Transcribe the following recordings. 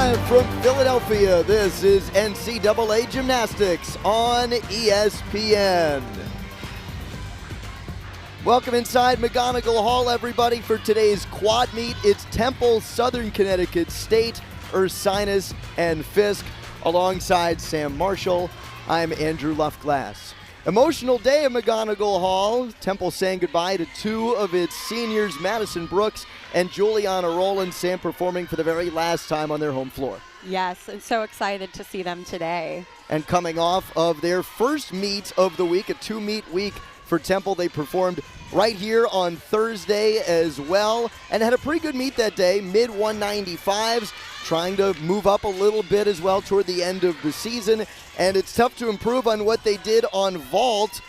Live from Philadelphia, this is NCAA Gymnastics on ESPN. Welcome inside McGonigal Hall, everybody, for today's quad meet. It's Temple, Southern Connecticut State, Ursinus, and Fisk, alongside Sam Marshall. I'm Andrew Luftglass. Emotional day at McGonigal Hall. Temple saying goodbye to two of its seniors, Madison Brooks and Juliana Rowland. Sam performing for the very last time on their home floor. Yes, I'm so excited to see them today. And coming off of their first meet of the week, a two-meet week for Temple, they performed right here on Thursday as well and had a pretty good meet that day, mid-195s, trying to move up a little bit as well toward the end of the season. And it's tough to improve on what they did on vault.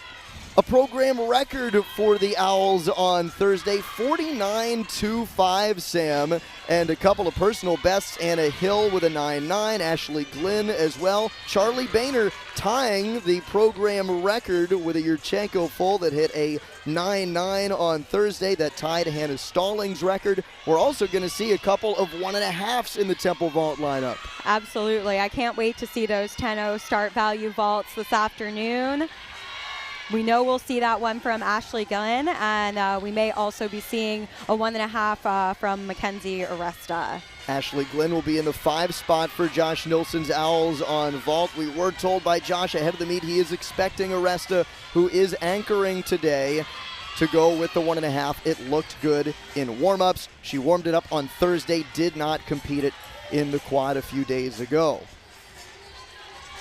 A program record for the Owls on Thursday, 49.25, Sam, and a couple of personal bests. Anna Hill with a 9.9, Ashley Glynn as well. Charlie Boehner tying the program record with a Yurchenko full that hit a 9.9 on Thursday. That tied Hannah Stallings' record. We're also going to see a couple of 1.5s in the Temple vault lineup. Absolutely. I can't wait to see those 10-0 start value vaults this afternoon. We know we'll see that one from Ashley Glynn, and we may also be seeing a 1.5 from Mackenzie Aresta. Ashley Glynn will be in the 5 spot for Josh Nilsson's Owls on vault. We were told by Josh ahead of the meet he is expecting Aresta, who is anchoring today, to go with the 1.5. It looked good in warm-ups. She warmed it up on Thursday, did not compete it in the quad a few days ago.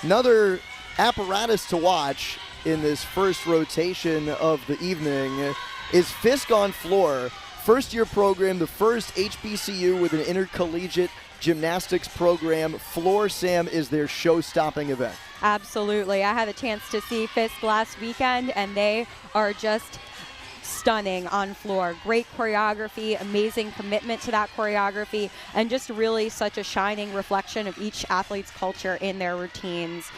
Another apparatus to watch in this first rotation of the evening is Fisk on floor. First-year program, the first HBCU with an intercollegiate gymnastics program. Floor, Sam, is their show-stopping event. Absolutely. I had a chance to see Fisk last weekend, and they are just stunning on floor. Great choreography, amazing commitment to that choreography, and just really such a shining reflection of each athlete's culture in their routines.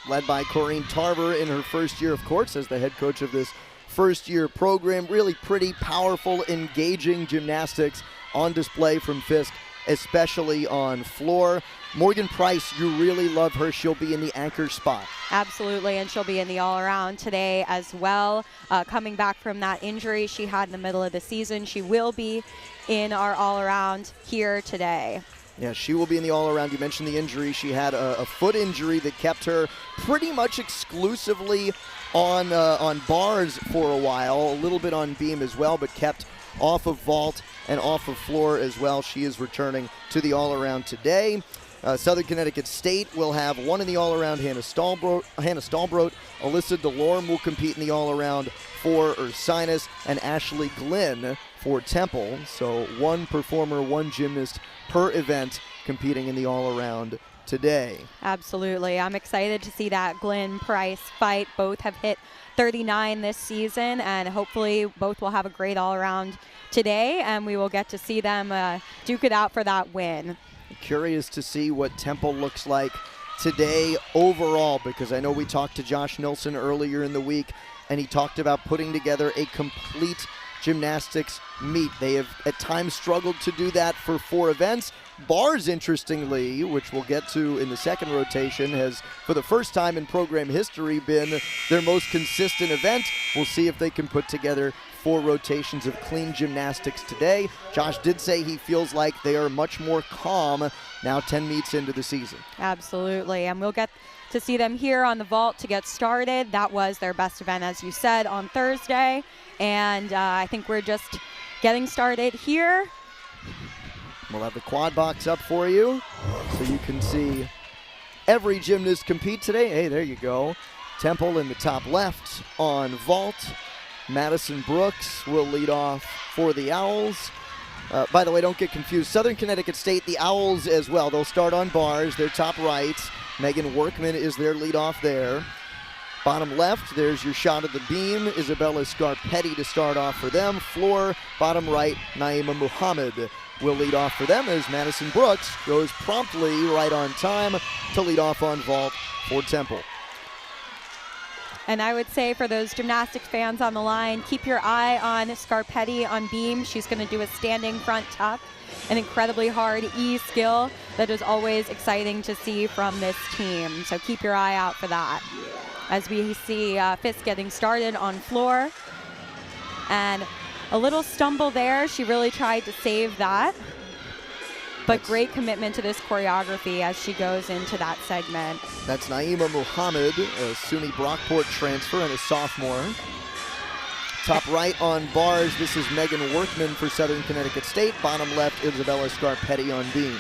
Led by Corinne Tarver in her first year, of course, as the head coach of this first-year program. Really pretty, powerful, engaging gymnastics on display from Fisk, especially on floor. Morgan Price, you really love her. She'll be in the anchor spot. Absolutely, and she'll be in the all-around today as well. Coming back from that injury she had in the middle of the season, she will be in our all-around here today. Yeah, she will be in the all-around. You mentioned the injury. She had a foot injury that kept her pretty much exclusively on bars for a while, a little bit on beam as well, but kept off of vault and off of floor as well. She is returning to the all-around today. Southern Connecticut State will have one in the all-around, Hannah Stallbrodt. Alyssa DeLorme will compete in the all-around for Ursinus, and Ashley Glynn for Temple. So one performer, one gymnast per event competing in the all-around today. Absolutely. I'm excited to see that Glynn-Price fight. Both have hit 39 this season, and hopefully both will have a great all-around today, and we will get to see them duke it out for that win. Curious to see what Temple looks like today overall, because I know we talked to Josh Nilsson earlier in the week, and he talked about putting together a complete gymnastics meet. They have at times struggled to do that for 4 events. Bars, interestingly, which we'll get to in the second rotation, has for the first time in program history been their most consistent event. We'll see if they can put together 4 rotations of clean gymnastics today. Josh did say he feels like they are much more calm now 10 meets into the season. Absolutely, and we'll get to see them here on the vault to get started. That was their best event, as you said, on Thursday, and I think we're just getting started here. We'll have the quad box up for you so you can see every gymnast compete today. Hey, there you go. Temple in the top left on vault. Madison Brooks will lead off for the Owls. By the way, don't get confused. Southern Connecticut State, the Owls as well. They'll start on bars. They're top right. Megan Workman is their lead off there. Bottom left, there's your shot of the beam. Isabella Scarpetti to start off for them. Floor, bottom right, Naima Muhammad will lead off for them as Madison Brooks goes promptly right on time to lead off on vault for Temple. And I would say for those gymnastics fans on the line, keep your eye on Scarpetti on beam. She's going to do a standing front tuck, an incredibly hard E skill. that is always exciting to see from this team. So keep your eye out for that. As we see Fisk getting started on floor. And a little stumble there. She really tried to save that. But great commitment to this choreography as she goes into that segment. That's Naima Muhammad, a SUNY Brockport transfer and a sophomore. Top right on bars, this is Megan Workman for Southern Connecticut State. Bottom left, Isabella Scarpetti on beam.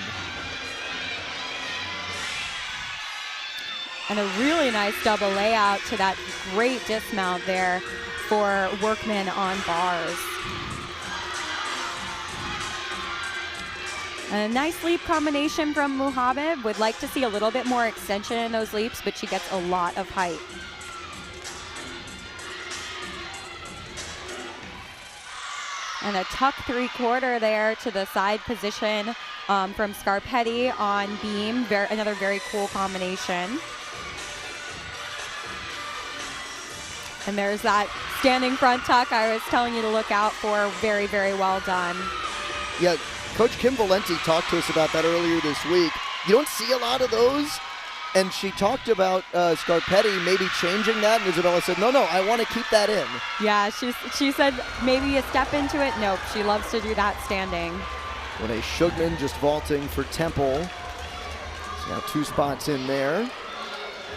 And a really nice double layout to that great dismount there for Workman on bars. A nice leap combination from Muhammad. Would like to see a little bit more extension in those leaps, but she gets a lot of height. And a tuck 3/4 there to the side position from Scarpetti on beam. Another very cool combination. And there's that standing front tuck I was telling you to look out for. Very, very well done. Yeah, Coach Kim Valenti talked to us about that earlier this week. You don't see a lot of those. And she talked about Scarpetti maybe changing that, and Isabella said, no, I want to keep that in. Yeah, she said maybe you step into it. Nope, she loves to do that standing. Renee Shugman just vaulting for Temple. She's got 2 spots in there.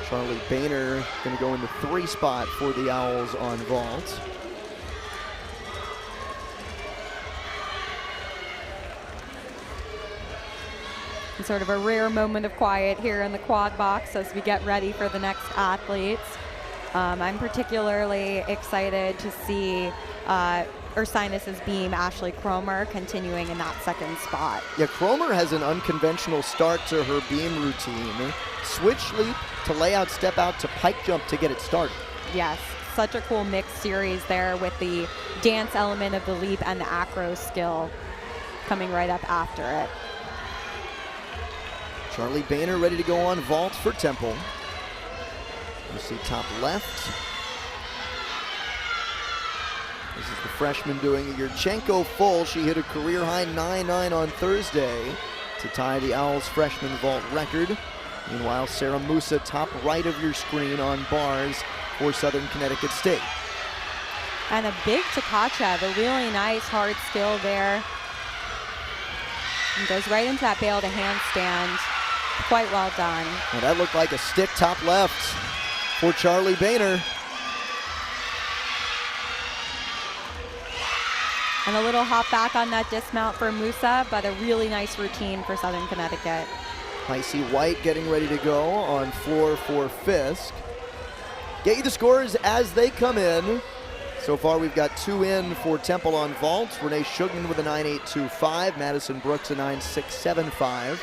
Charlie Boehner going to go in the 3 spot for the Owls on vault. And sort of a rare moment of quiet here in the quad box as we get ready for the next athletes. I'm particularly excited to see Ursinus' beam, Ashley Cromer, continuing in that 2nd spot. Yeah, Cromer has an unconventional start to her beam routine. Switch leap to layout, step out to pike jump to get it started. Yes, such a cool mixed series there with the dance element of the leap and the acro skill coming right up after it. Charlie Boehner ready to go on vault for Temple. You see top left. This is the freshman doing a Yurchenko full. She hit a career high 9.9 on Thursday to tie the Owls freshman vault record. Meanwhile, Sarah Musa, top right of your screen on bars for Southern Connecticut State. And a big Tkachev, a really nice hard skill there. And goes right into that bail to handstand. Quite well done. Well, that looked like a stick top left for Charlie Boehner. And a little hop back on that dismount for Musa, but a really nice routine for Southern Connecticut. Icy White getting ready to go on floor for Fisk. Get you the scores as they come in. So far, we've got 2 in for Temple on vault. Renee Shugman with a 9.825. Madison Brooks a 9.675.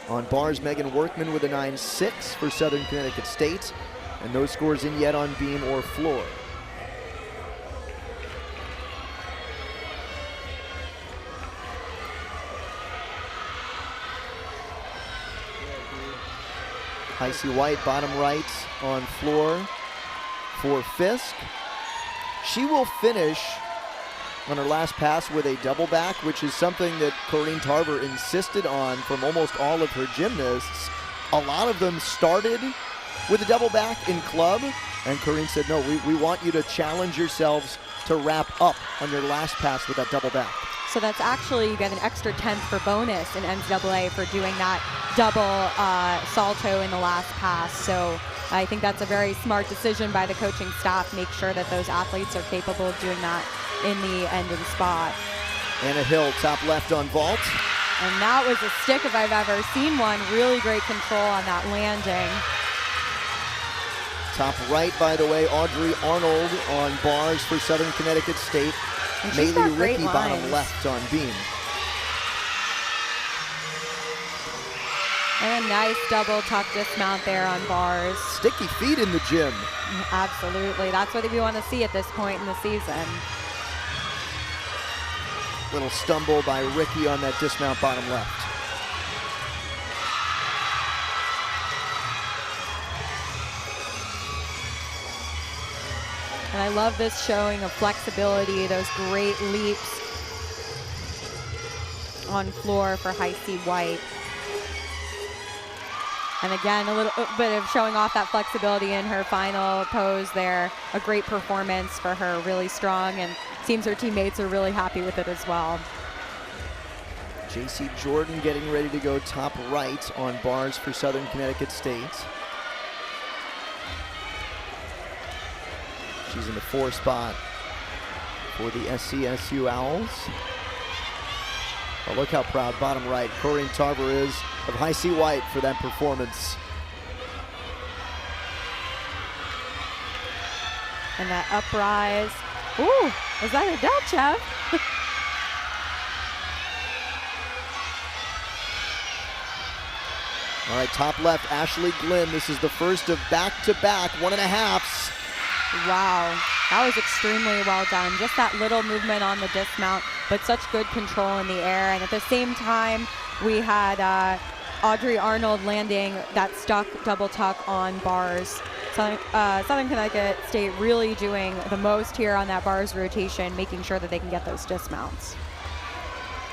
On bars, Megan Workman with a 9.6 for Southern Connecticut State. And no scores in yet on beam or floor. Icy White, bottom right on floor for Fisk. She will finish on her last pass with a double back, which is something that Corrine Tarver insisted on from almost all of her gymnasts. A lot of them started with a double back in club, and Corrine said, no, we want you to challenge yourselves to wrap up on your last pass with that double back. So that's actually, you get an extra 10th for bonus in NCAA for doing that double salto in the last pass. So I think that's a very smart decision by the coaching staff. Make sure that those athletes are capable of doing that in the ending spot. Anna Hill, top left on vault. And that was a stick if I've ever seen one. Really great control on that landing. Top right, by the way, Audrey Arnold on bars for Southern Connecticut State. Maylee Ricky, bottom left on beam. And a nice double tuck dismount there on bars. Sticky feet in the gym. Absolutely. That's what we want to see at this point in the season. Little stumble by Ricky on that dismount bottom left. And I love this showing of flexibility, those great leaps on floor for Icy White. And again, a little bit of showing off that flexibility in her final pose there. A great performance for her, really strong, and seems her teammates are really happy with it as well. JC Jordan getting ready to go top right on bars for Southern Connecticut State. She's in the 4 spot for the SCSU Owls. Oh, look how proud, bottom right, Corinne Tarver is of High C White for that performance. And that uprise. Ooh, was that a del Chev? All right, top left, Ashley Glynn. This is the first of back-to-back 1.5s. Wow, that was extremely well done. Just that little movement on the dismount, but such good control in the air. And at the same time, we had Audrey Arnold landing that stuck double tuck on bars. Southern Connecticut State really doing the most here on that bars rotation, making sure that they can get those dismounts.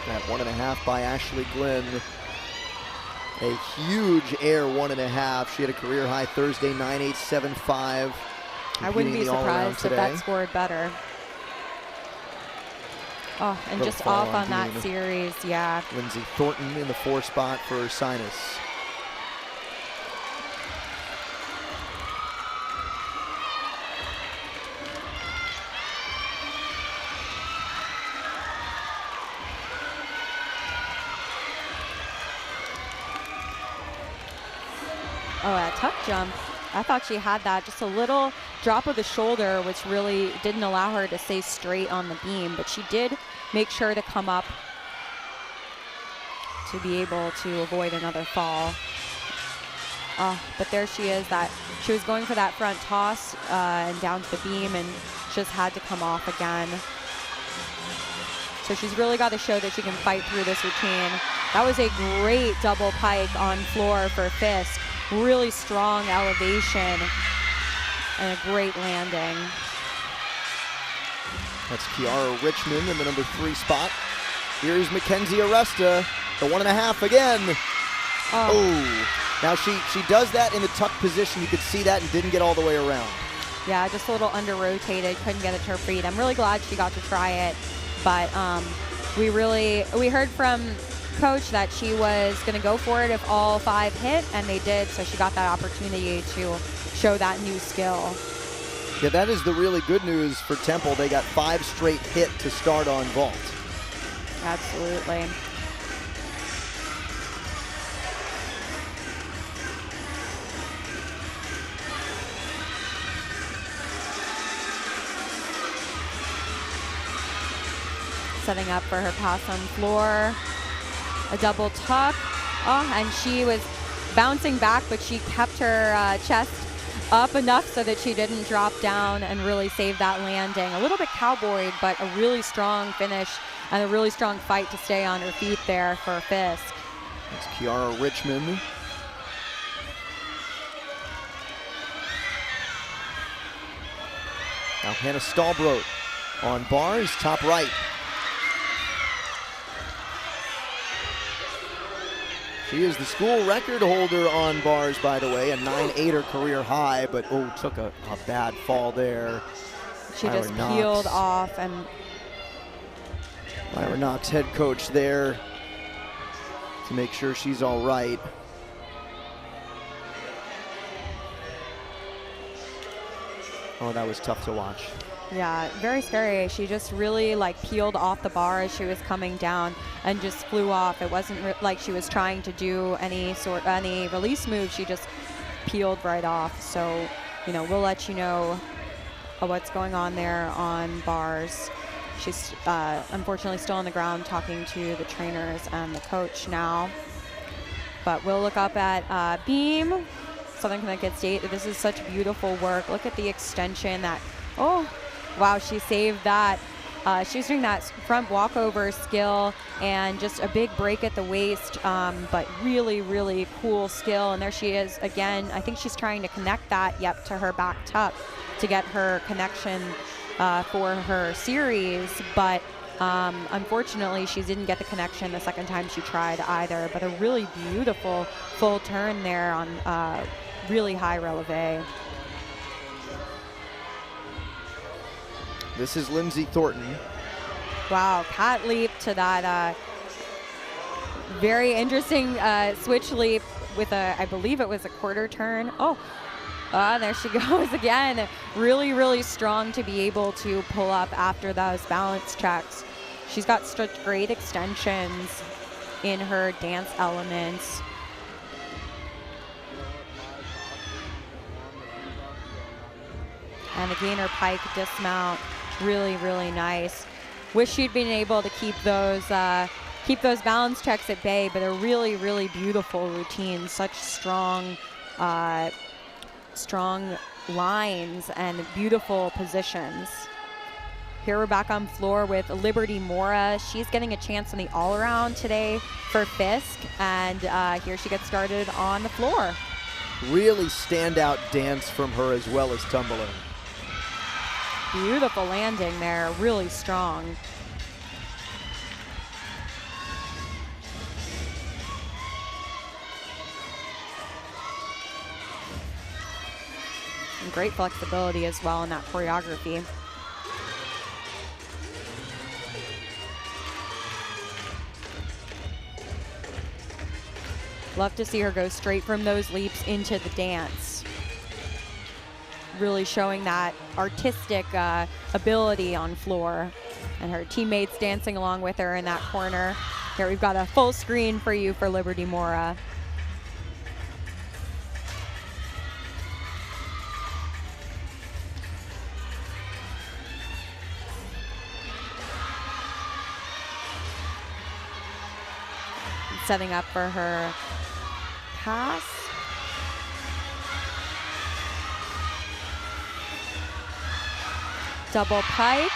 That 1.5 by Ashley Glynn. A huge air 1.5. She had a career high Thursday, 9.875. I wouldn't be surprised if that scored better. Oh, and just off on that series, yeah. Lindsay Thornton in the 4 spot for Ursinus. Oh, that tuck jump. I thought she had that, just a little drop of the shoulder, which really didn't allow her to stay straight on the beam, but she did make sure to come up to be able to avoid another fall. But there she is. She was going for that front toss and down to the beam and just had to come off again. So she's really got to show that she can fight through this routine. That was a great double pike on floor for Fisk. Really strong elevation and a great landing. That's Kiara Richmond in the number 3 spot. Here's Mackenzie Aresta, the 1.5 again. Oh, now she does that in the tuck position. You could see that and didn't get all the way around. Yeah, just a little under rotated, couldn't get it to her feet. I'm really glad she got to try it, but we heard from Coach that she was going to go for it if all 5 hit, and they did, so she got that opportunity to show that new skill. Yeah, that is the really good news for Temple. They got 5 straight hit to start on vault. Absolutely. Setting up for her pass on floor. A double tuck. Oh, and she was bouncing back, but she kept her chest up enough so that she didn't drop down and really save that landing. A little bit cowboyed, but a really strong finish and a really strong fight to stay on her feet there for Fisk. That's Kiara Richmond. Now Hannah Stahlbrot on bars, top right. She is the school record holder on bars, by the way, a 9.8 her career high, but took a bad fall there. She just peeled off, and Myra Knox, head coach there to make sure she's all right. Oh, that was tough to watch. Yeah, very scary. She just really peeled off the bar as she was coming down and just flew off. It wasn't like she was trying to do any release move. She just peeled right off. So, we'll let you know what's going on there on bars. She's unfortunately still on the ground talking to the trainers and the coach now. But we'll look up at beam, Southern Connecticut State. This is such beautiful work. Look at the extension wow, she saved that. She's doing that front walkover skill and just a big break at the waist, but really, really cool skill. And there she is again. I think she's trying to connect that, to her back tuck to get her connection for her series. But Unfortunately, she didn't get the connection the second time she tried either, but a really beautiful full turn there on really high releve. This is Lindsay Thornton. Wow, cat leap to that very interesting switch leap with I believe it was a quarter turn. Oh, there she goes again. Really, really strong to be able to pull up after those balance checks. She's got such great extensions in her dance elements. And the gainer pike dismount, really, really nice. Wish she'd been able to keep those balance checks at bay, but a really, really beautiful routine. Such strong lines and beautiful positions. Here we're back on floor with Liberty Mora. She's getting a chance on the all-around today for Fisk, and here she gets started on the floor. Really standout dance from her as well as tumbling. Beautiful landing there, really strong. And great flexibility as well in that choreography. Love to see her go straight from those leaps into the dance. Really showing that artistic ability on floor. And her teammates dancing along with her in that corner. Here we've got a full screen for you for Liberty Mora. Setting up for her pass. Double pike.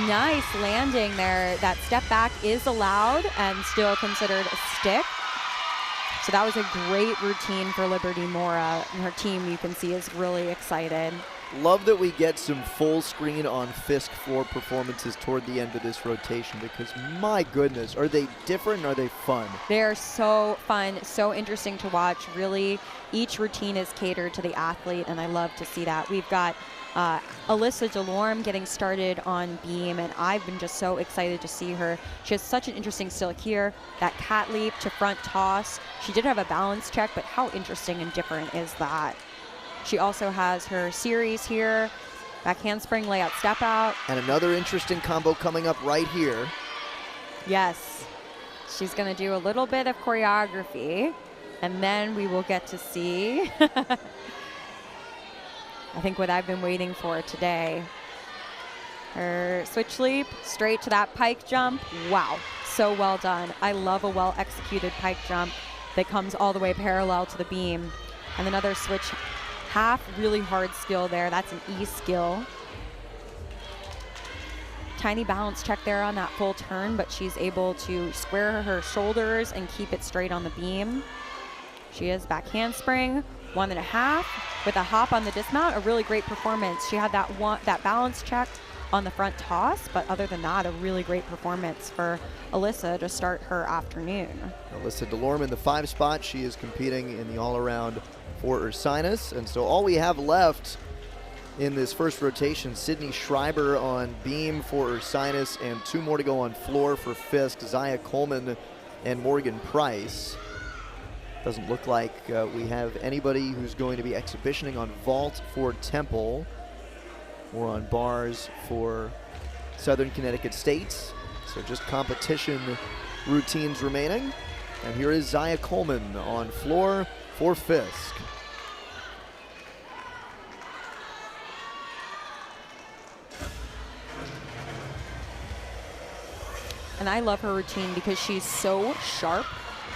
Nice landing there. That step back is allowed and still considered a stick. So that was a great routine for Liberty Mora. And her team, you can see, is really excited. Love that we get some full screen on Fisk floor performances toward the end of this rotation, because my goodness, are they different? Are they fun? They're so fun, so interesting to watch. Really, each routine is catered to the athlete, and I love to see that. We've got Alyssa Delorme getting started on beam, and I've been just so excited to see her. She has such an interesting still here. That cat leap to front toss. She did have a balance check, but how interesting and different is that? She also has her series here, back handspring, layout, step out. And another interesting combo coming up right here. Yes, she's gonna do a little bit of choreography, and then we will get to see, I think what I've been waiting for today. Her switch leap, straight to that pike jump. Wow, so well done. I love a well-executed pike jump that comes all the way parallel to the beam. And another switch half, really hard skill there. That's an E skill. Tiny balance check there on that full turn, but she's able to square her shoulders and keep it straight on the beam. She is back handspring, 1.5 with a hop on the dismount. A really great performance. She had that balance check on the front toss, but other than that, a really great performance for Alyssa to start her afternoon. Alyssa Delorme in the 5 spot. She is competing in the all-around for Ursinus. And so all we have left in this first rotation, Sydney Schreiber on beam for Ursinus, and 2 more to go on floor for Fisk, Zaya Coleman and Morgan Price. Doesn't look like we have anybody who's going to be exhibitioning on vault for Temple or on bars for Southern Connecticut State. So just competition routines remaining. And here is Zaya Coleman on floor for Fisk. And I love her routine because she's so sharp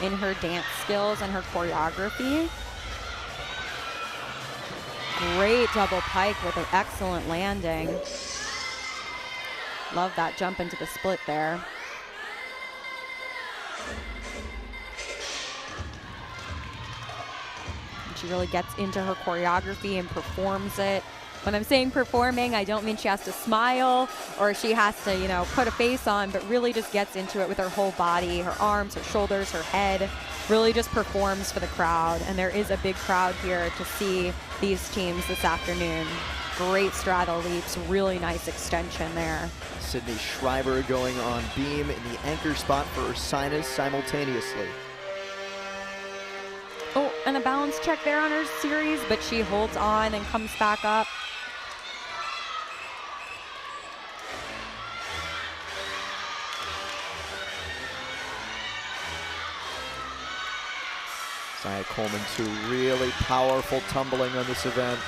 in her dance skills and her choreography. Great double pike with an excellent landing. Love that jump into the split there. And she really gets into her choreography and performs it When I'm saying performing, I don't mean she has to smile or she has to, you know, put a face on, but really just gets into it with her whole body, her arms, her shoulders, her head, really just performs for the crowd. And there is a big crowd here to see these teams this afternoon. Great straddle leaps, really nice extension there. Sydney Schreiber going on beam in the anchor spot for Ursinus simultaneously. Oh, and a balance check there on her series, but she holds on and comes back up. Zia Coleman, too, really powerful tumbling on this event.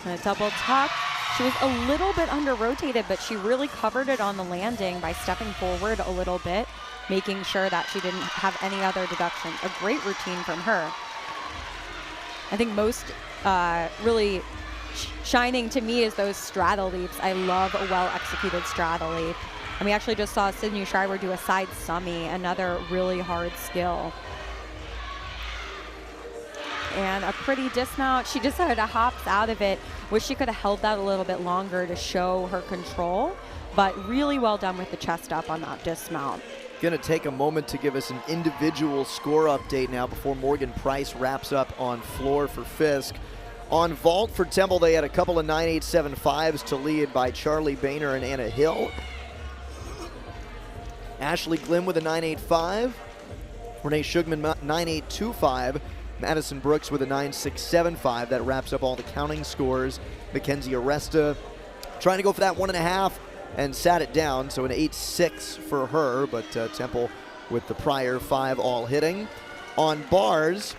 And a double tuck. She was a little bit under-rotated, but she really covered it on the landing by stepping forward a little bit, making sure that she didn't have any other deduction. A great routine from her. I think most really shining to me is those straddle leaps. I love a well-executed straddle leap. And we actually just saw Sydney Schreiber do a side summy, another really hard skill. And a pretty dismount. She just sort of hops out of it. Wish she could have held that a little bit longer to show her control, but really well done with the chest up on that dismount. Going to take a moment to give us an individual score update now before Morgan Price wraps up on floor for Fisk. On vault for Temple, they had a couple of 9.875s to lead by Charlie Boehner and Anna Hill. Ashley Glim with a 9.85. Renee Shugman 9.825. Madison Brooks with a 9.675. That wraps up all the counting scores. Mackenzie Aresta trying to go for that 1.5 and sat it down, so an 8.6 for her, but Temple with the prior 5 all hitting. On bars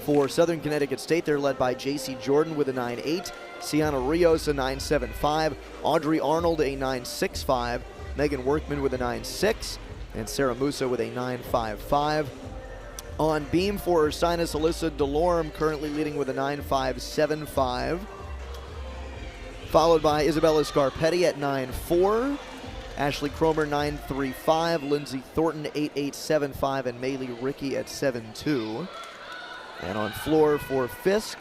for Southern Connecticut State, they're led by J.C. Jordan with a 9.8, Sienna Rios a 9.75, Audrey Arnold a 9.65, Megan Workman with a 9.6, and Sarah Musa with a 9.55. On beam for Ursinus, Alyssa Delorme currently leading with a 9.575. Followed by Isabella Scarpetti at 9.4. Ashley Cromer 9.35. Lindsay Thornton 8.875. And Maylee Ricky at 7.2. And on floor for Fisk,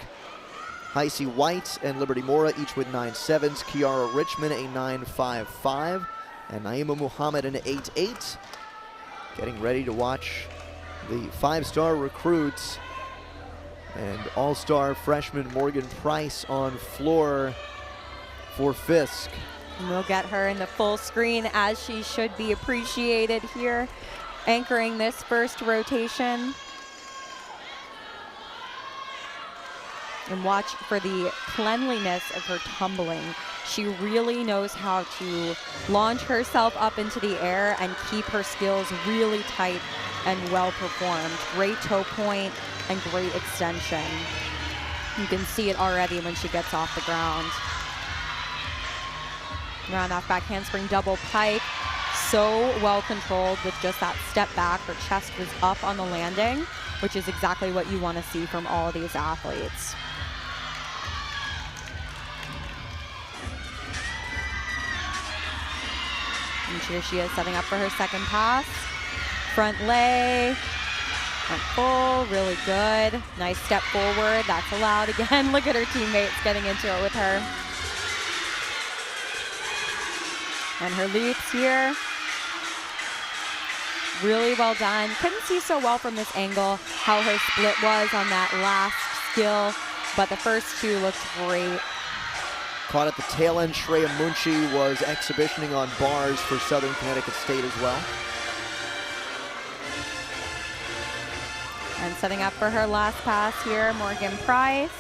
Heisey White and Liberty Mora each with 9.7s. Kiara Richmond a 9.55. And Naima Muhammad an 8.8. Getting ready to watch the 5-star recruits and all-star freshman Morgan Price on floor for Fisk. And we'll get her in the full screen as she should be appreciated here, anchoring this first rotation. And watch for the cleanliness of her tumbling. She really knows how to launch herself up into the air and keep her skills really tight and well performed. Great toe point and great extension. You can see it already when she gets off the ground. Round off back handspring double pike. So well controlled with just that step back. Her chest was up on the landing, which is exactly what you want to see from all of these athletes. And here she is setting up for her second pass. Front lay, front full, really good. Nice step forward, that's allowed again. Look at her teammates getting into it with her. And her leaps here, really well done. Couldn't see so well from this angle how her split was on that last skill, but the first two looked great. Caught at the tail end, Shreya Munchi was exhibitioning on bars for Southern Connecticut State as well. And setting up for her last pass here, Morgan Price.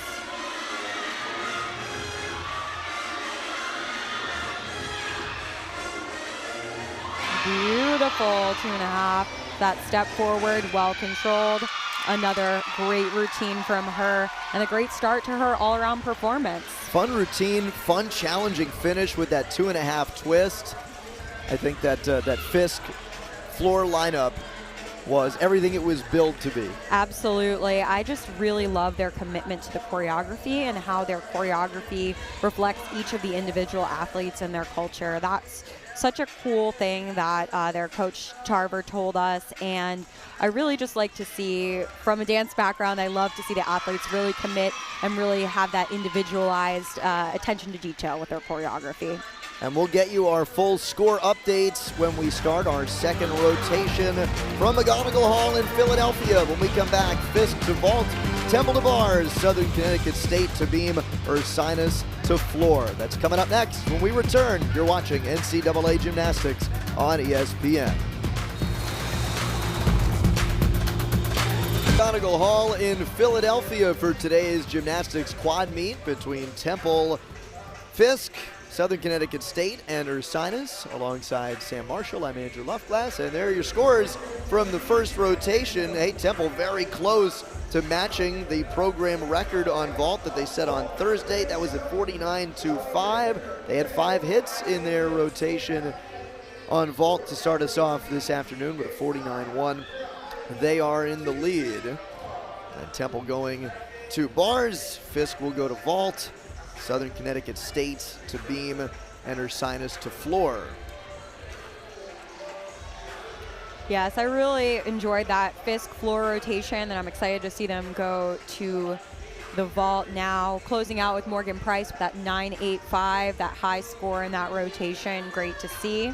Beautiful 2.5. That step forward, well controlled. Another great routine from her and a great start to her all-around performance. Fun routine, fun challenging finish with that 2.5 twist. I think that that Fisk floor lineup was everything it was built to be. Absolutely. I just really love their commitment to the choreography and how their choreography reflects each of the individual athletes and their culture. That's such a cool thing that their coach Tarver told us, and I really just like to see, from a dance background, I love to see the athletes really commit and really have that individualized attention to detail with their choreography. And we'll get you our full score updates when we start our second rotation from McGonigal Hall in Philadelphia. When we come back, Fisk to vault, Temple to bars, Southern Connecticut State to beam, Ursinus to floor. That's coming up next when we return. You're watching NCAA Gymnastics on ESPN. McGonigal Hall in Philadelphia for today's gymnastics quad meet between Temple, Fisk, Southern Connecticut State, and Ursinus. Alongside Sam Marshall, I'm Andrew Luftglass, and there are your scores from the first rotation. Hey, Temple very close to matching the program record on vault that they set on Thursday. That was at 49-5. They had 5 hits in their rotation on vault to start us off this afternoon with 49-1. They are in the lead. And Temple going to bars. Fisk will go to vault. Southern Connecticut State to beam, and Ursinus to floor. Yes, I really enjoyed that Fisk floor rotation, and I'm excited to see them go to the vault now. Closing out with Morgan Price with that 9.85, that high score in that rotation. Great to see.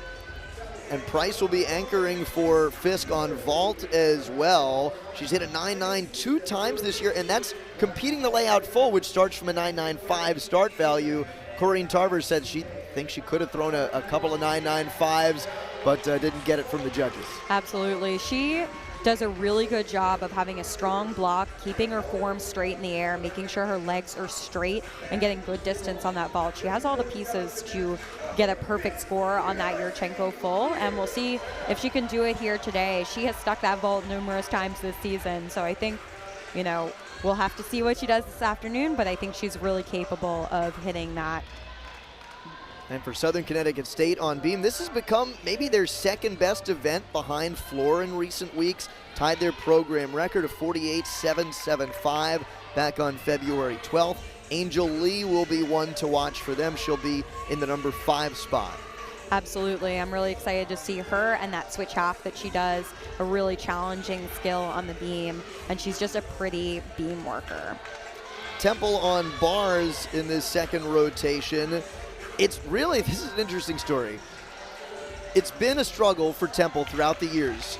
And Price will be anchoring for Fisk on vault as well. She's hit a 9.9 2 times this year, and that's competing the layout full, which starts from a 9.95 start value. Corrine Tarver said she thinks she could have thrown a couple of 9.95s, but didn't get it from the judges. Absolutely. She does a really good job of having a strong block, keeping her form straight in the air, making sure her legs are straight, and getting good distance on that vault. She has all the pieces to get a perfect score on that Yurchenko full, and we'll see if she can do it here today. She has stuck that vault numerous times this season, so I think, you know, we'll have to see what she does this afternoon, but I think she's really capable of hitting that. And for Southern Connecticut State on beam, this has become maybe their second best event behind floor in recent weeks. Tied their program record of 48.775 back on February 12th. Angel Lee will be one to watch for them. She'll be in the number 5 spot. Absolutely. I'm really excited to see her and that switch half that she does, a really challenging skill on the beam, and she's just a pretty beam worker. Temple on bars in this second rotation. It's really, this is an interesting story. It's been a struggle for Temple throughout the years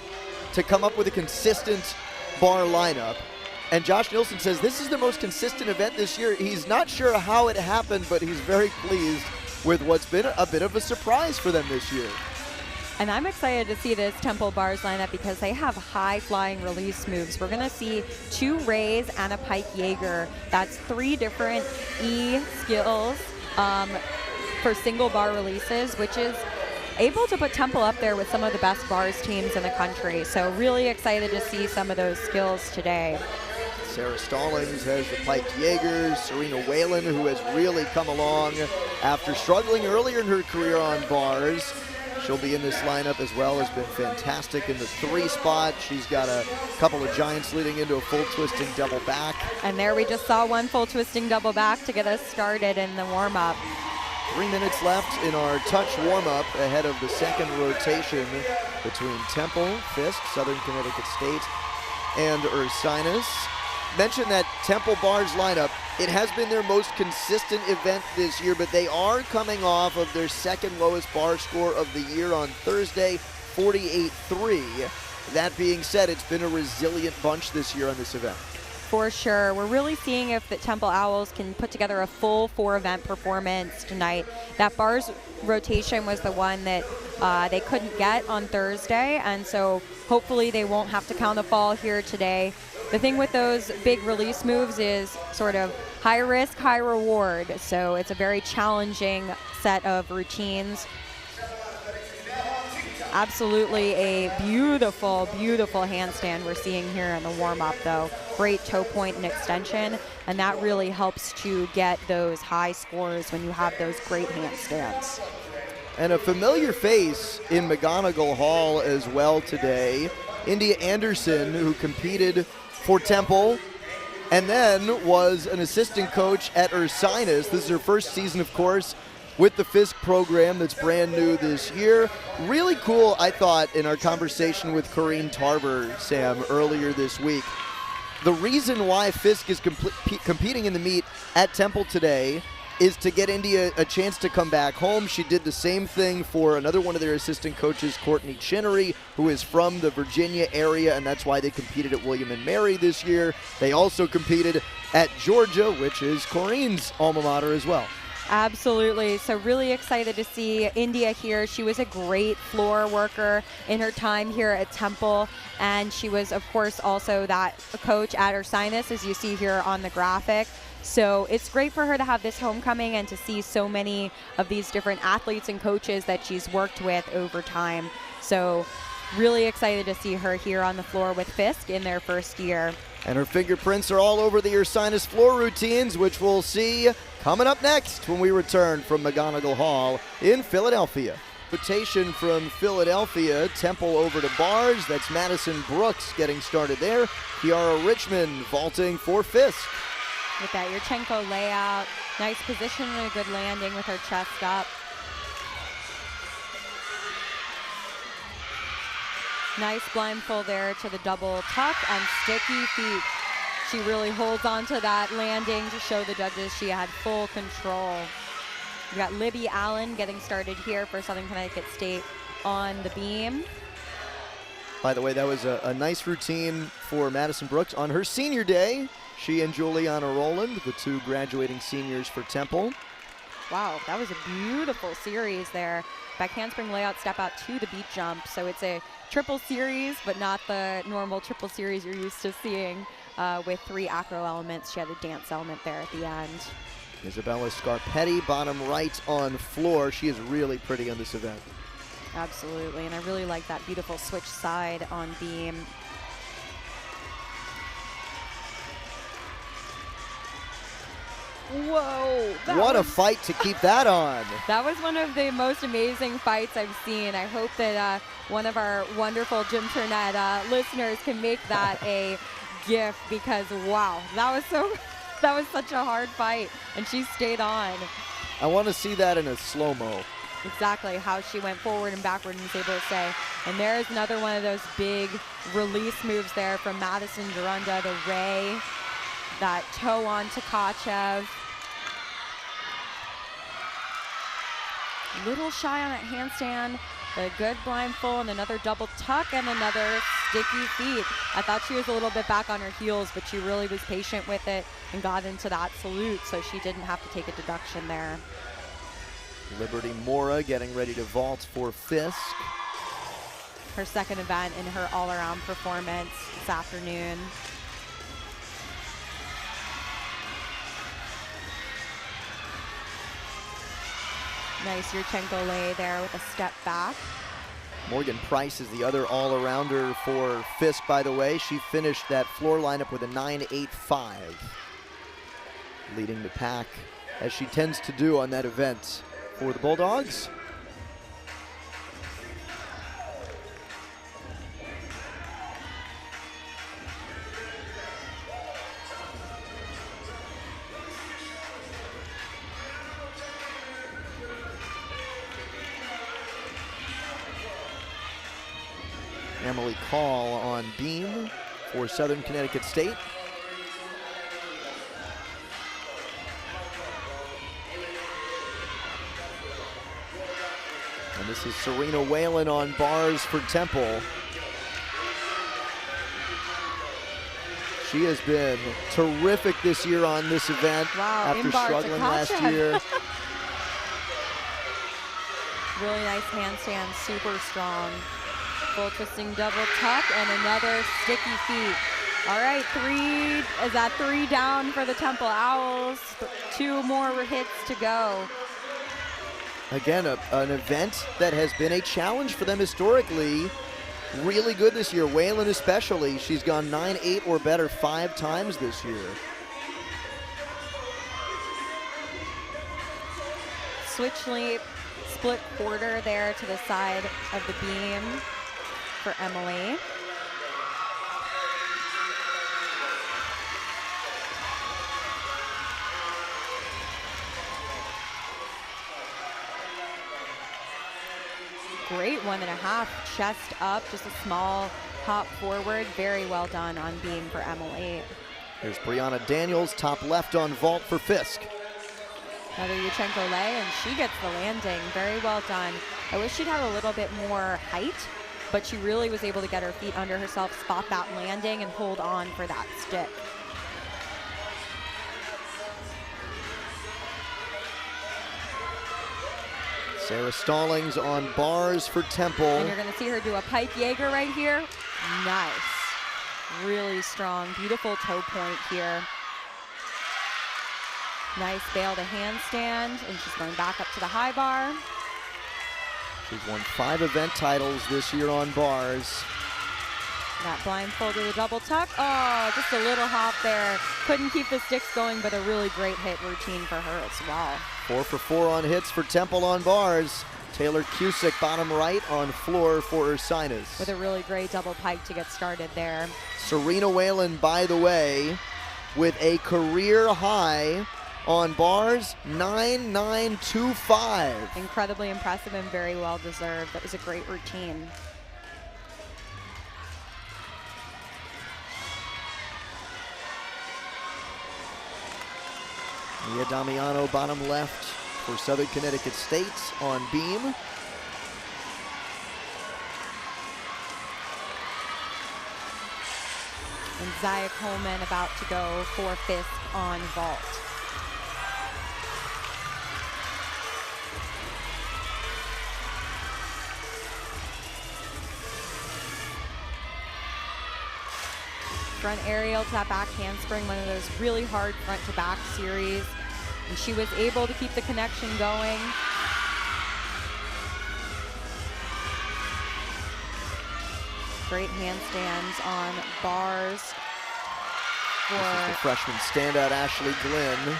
to come up with a consistent bar lineup. And Josh Nielsen says this is the most consistent event this year. He's not sure how it happened, but he's very pleased with what's been a bit of a surprise for them this year. And I'm excited to see this Temple bars lineup because they have high flying release moves. We're going to see 2 Rays and a Pike Jaeger. That's 3 different E skills for single bar releases, which is able to put Temple up there with some of the best bars teams in the country. So really excited to see some of those skills today. Sarah Stallings has the Pike Jaeger. Serena Whalen, who has really come along after struggling earlier in her career on bars. She'll be in this lineup as well, has been fantastic in the 3 spot. She's got a couple of giants leading into a full twisting double back. And there we just saw 1 full twisting double back to get us started in the warm-up. 3 minutes left in our touch warm-up ahead of the second rotation between Temple, Fisk, Southern Connecticut State, and Ursinus. Mentioned that Temple bars lineup. It has been their most consistent event this year, but they are coming off of their second lowest bar score of the year on Thursday, 48.3. That being said, it's been a resilient bunch this year on this event. For sure. We're really seeing if the Temple Owls can put together a full 4-event performance tonight. That bars rotation was the one that they couldn't get on Thursday, and so hopefully they won't have to count the fall here today. The thing with those big release moves is sort of high risk, high reward. So it's a very challenging set of routines. Absolutely a beautiful, beautiful handstand we're seeing here in the warm-up, though. Great toe point and extension, and that really helps to get those high scores when you have those great handstands. And a familiar face in McGonigal Hall as well today, India Anderson, who competed for Temple and then was an assistant coach at Ursinus. This is her first season, of course, with the Fisk program that's brand new this year. Really cool, I thought, in our conversation with Corrine Tarver, Sam, earlier this week. The reason why Fisk is competing in the meet at Temple today is to get India a chance to come back home. She did the same thing for another one of their assistant coaches, Courtney Chinnery, who is from the Virginia area, and that's why they competed at William & Mary this year. They also competed at Georgia, which is Corrine's alma mater as well. Absolutely. So really excited to see India here. She was a great floor worker in her time here at Temple, and she was, of course, also that coach at Ursinus, as you see here on the graphic. So it's great for her to have this homecoming and to see so many of these different athletes and coaches that she's worked with over time. So really excited to see her here on the floor with Fisk in their first year. And her fingerprints are all over the Ursinus floor routines, which we'll see coming up next when we return from McGonigal Hall in Philadelphia. Invitation from Philadelphia, Temple over to Bars. That's Madison Brooks getting started there. Kiara Richmond vaulting for Fisk. With that Yurchenko layout, nice position and a good landing with her chest up. Nice blindfold there to the double tuck and sticky feet. She really holds on to that landing to show the judges she had full control. We got Libby Allen getting started here for Southern Connecticut State on the beam. By the way, that was a nice routine for Madison Brooks on her senior day. She and Juliana Rowland, the two graduating seniors for Temple. Wow, that was a beautiful series there. Back handspring layout, step out to the beat jump. So it's a triple series, but not the normal triple series you're used to seeing with 3 acro elements. She had a dance element there at the end. Isabella Scarpetti, bottom right on floor. She is really pretty on this event. Absolutely, and I really like that beautiful switch side on beam. Whoa. What a fight to keep that on. That was one of the most amazing fights I've seen. I hope that one of our wonderful Jim Turnett listeners can make that a GIF, because wow, that was such a hard fight, and she stayed on. I want to see that in a slow-mo. Exactly, how she went forward and backward and was able to stay. And there's another one of those big release moves there from Madison Durunda to Ray. That toe on Tkachev. Little shy on that handstand. A good blindfold and another double tuck and another sticky feet. I thought she was a little bit back on her heels, but she really was patient with it and got into that salute, so she didn't have to take a deduction there. Liberty Mora getting ready to vault for Fisk. Her second event in her all-around performance this afternoon. Nice Yurchenko lay there with a step back. Morgan Price is the other all-arounder for Fisk, by the way. She finished that floor lineup with a 9.85, leading the pack, as she tends to do on that event for the Bulldogs. Emily Call on beam for Southern Connecticut State. And this is Serena Whalen on bars for Temple. She has been terrific this year on this event. Wow, after struggling last year. Really nice handstand, super strong. Full twisting double tuck and another sticky feet. All right, three down for the Temple Owls. 2 more hits to go. Again, an event that has been a challenge for them historically. Really good this year, Whalen especially. She's gone 9-8 or better 5 times this year. Switch leap, split quarter there to the side of the beam for Emily. great 1.5, chest up, just a small hop forward. Very well done on beam for Emily. Here's Brianna Daniels, top left on vault for Fisk. Another Yuchenko lay, and she gets the landing. Very well done. I wish she'd had a little bit more height, but she really was able to get her feet under herself, spot that landing, and hold on for that stick. Sarah Stallings on bars for Temple. And you're gonna see her do a pike Jaeger right here. Nice. Really strong, beautiful toe point here. Nice bail to handstand, and she's going back up to the high bar. She's won 5 event titles this year on bars. That blindfold to the double tuck. Oh, just a little hop there. Couldn't keep the sticks going, but a really great hit routine for her as well. 4 for 4 on hits for Temple on bars. Taylor Cusick, bottom right on floor for Ursinus. With a really great double pike to get started there. Serena Whalen, by the way, with a career high on bars, 9.925. Incredibly impressive and very well deserved. That was a great routine. Mia Damiano, bottom left for Southern Connecticut State on beam. And Zaya Coleman about to go for Fisk on vault. Front aerial to that back handspring, one of those really hard front to back series. And she was able to keep the connection going. Great handstands on bars This is the freshman standout, Ashley Glenn.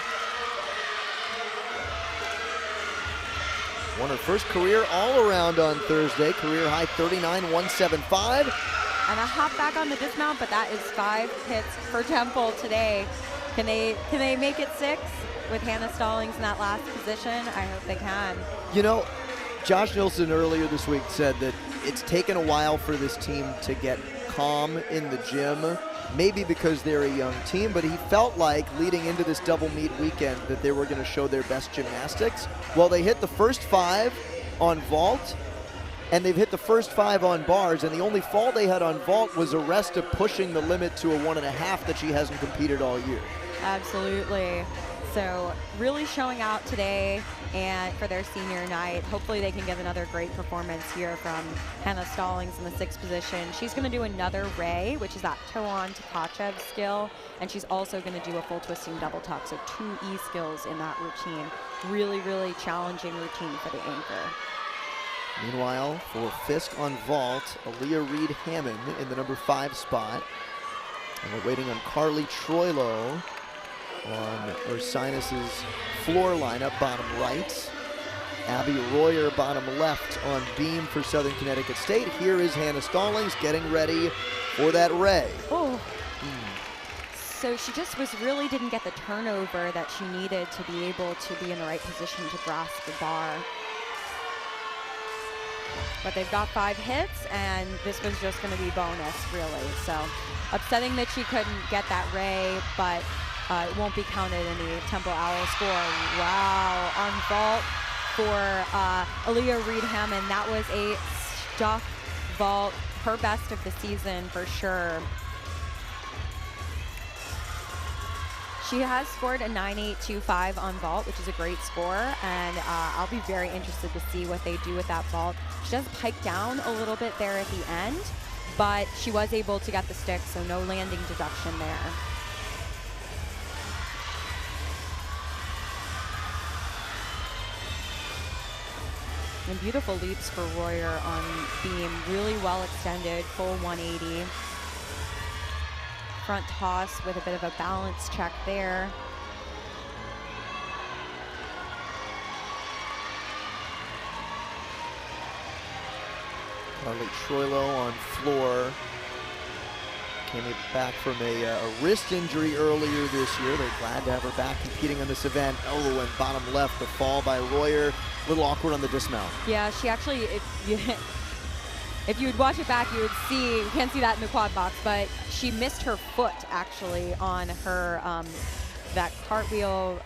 Won her first career all-around on Thursday, career high 39.175. And a hop back on the dismount, but that is 5 hits for Temple today. Can they make it 6 with Hannah Stallings in that last position? I hope they can. You know, Josh Nilsson earlier this week said that it's taken a while for this team to get calm in the gym, maybe because they're a young team, but he felt like leading into this double meet weekend that they were going to show their best gymnastics. Well, they hit the first 5 on vault, and they've hit the first 5 on bars, and the only fall they had on vault was Aresta pushing the limit to a 1.5 that she hasn't competed all year. Absolutely. So really showing out today and for their senior night. Hopefully they can give another great performance here from Hannah Stallings in the 6th position. She's going to do another ray, which is that toe on Tkachev skill, and she's also going to do a full twisting double tuck, so 2 E skills in that routine. Really, really challenging routine for the anchor. Meanwhile, for Fisk on vault, Aaliyah Reed Hammond in the number 5 spot. And we're waiting on Carly Troilo on Ursinus's floor lineup, bottom right. Abby Royer, bottom left on beam for Southern Connecticut State. Here is Hannah Stallings getting ready for that ray. Oh. So she just really didn't get the turnover that she needed to be able to be in the right position to grasp the bar. But they've got 5 hits, and this was just going to be bonus, really. So upsetting that she couldn't get that ray, but it won't be counted in the Temple Owl score. Wow, on vault for Aaliyah Reed Hammond. That was a stuck vault, her best of the season for sure. She has scored a 9.825 on vault, which is a great score, and I'll be very interested to see what they do with that vault. She does pike down a little bit there at the end, but she was able to get the stick, so no landing deduction there. And beautiful leaps for Royer on beam, really well extended, full 180. Front toss with a bit of a balance check there. Carly Troilo on floor. came back from a wrist injury earlier this year. They're glad to have her back competing on this event. Oh, and bottom left, the fall by Royer. A little awkward on the dismount. Yeah, she actually, if you would watch it back, you would see, you can't see that in the quad box, but she missed her foot actually on her, that cartwheel,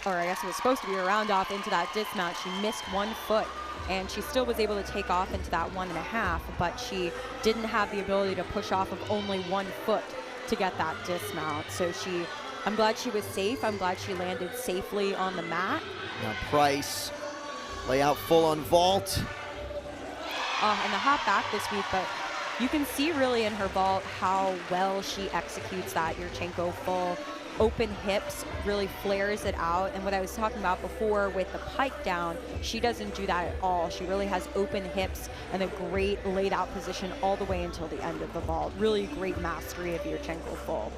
or I guess it was supposed to be a round off into that dismount. She missed 1 foot, and she still was able to take off into that 1.5, but she didn't have the ability to push off of only 1 foot to get that dismount. So I'm glad she was safe. I'm glad she landed safely on the mat. Now Price, lay out full on vault. And the hop back this week, but you can see really in her vault how well she executes that Yurchenko full. Open hips, really flares it out. And what I was talking about before with the pike down, she doesn't do that at all. She really has open hips and a great laid out position all the way until the end of the vault. Really great mastery of Yurchenko full.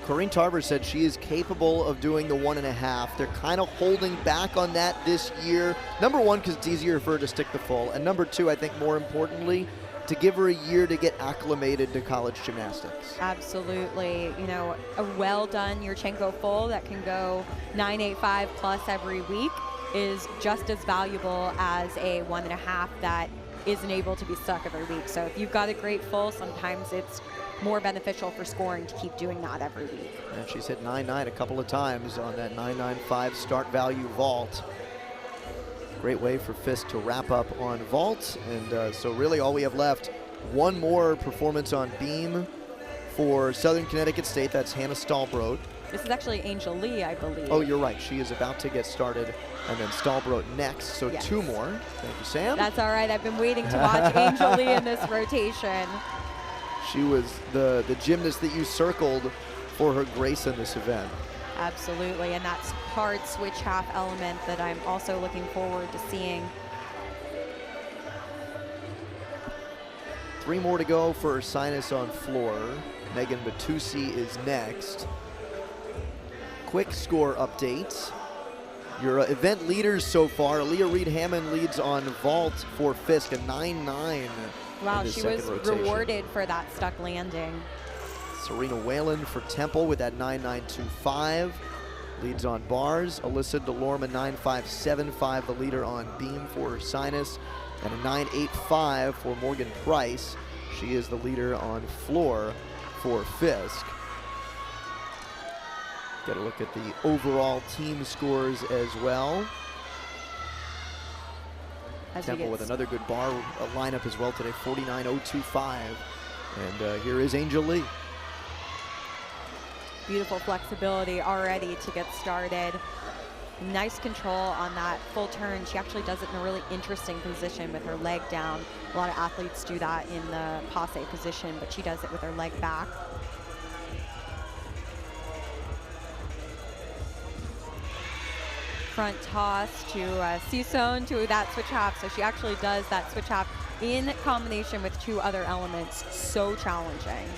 Corinne Tarver said she is capable of doing the 1.5. They're kind of holding back on that this year. Number one, because it's easier for her to stick the full. And number two, I think more importantly, to give her a year to get acclimated to college gymnastics. Absolutely. You know, a well done Yurchenko full that can go 985 plus every week is just as valuable as a 1.5 that isn't able to be stuck every week. So if you've got a great full, sometimes it's more beneficial for scoring to keep doing that every week. And she's hit 9.9 a couple of times on that 9.95 start value vault. Great way for Fisk to wrap up on vault. And so really all we have left, one more performance on beam for Southern Connecticut State. That's Hannah Stahlbrot. This is actually Angel Lee, I believe. Oh, you're right. She is about to get started. And then Stahlbrot next. So yes. 2 more. Thank you, Sam. That's all right. I've been waiting to watch Angel Lee in this rotation. She was the gymnast that you circled for her grace in this event. Absolutely, and that's hard switch half element that I'm also looking forward to seeing. 3 more to go for Ursinus on floor. Megan Batusi is next. Quick score update. Your event leaders so far, Aaliyah Reed-Hammond leads on vault for Fisk, a 9.9. Wow, she was rewarded for that stuck landing. Serena Whalen for Temple with that 9.925. Leads on bars. Alyssa DeLorme, 9.575, the leader on beam for Ursinus. And a 9.85 for Morgan Price. She is the leader on floor for Fisk. Get a look at the overall team scores as well. Temple with another good bar lineup as well today, 49.025. And here is Angel Lee. Beautiful flexibility already to get started. Nice control on that full turn. She actually does it in a really interesting position with her leg down. A lot of athletes do that in the passe position, but she does it with her leg back. Front toss to Sison to that switch half. So she actually does that switch half in combination with 2 other elements. So challenging.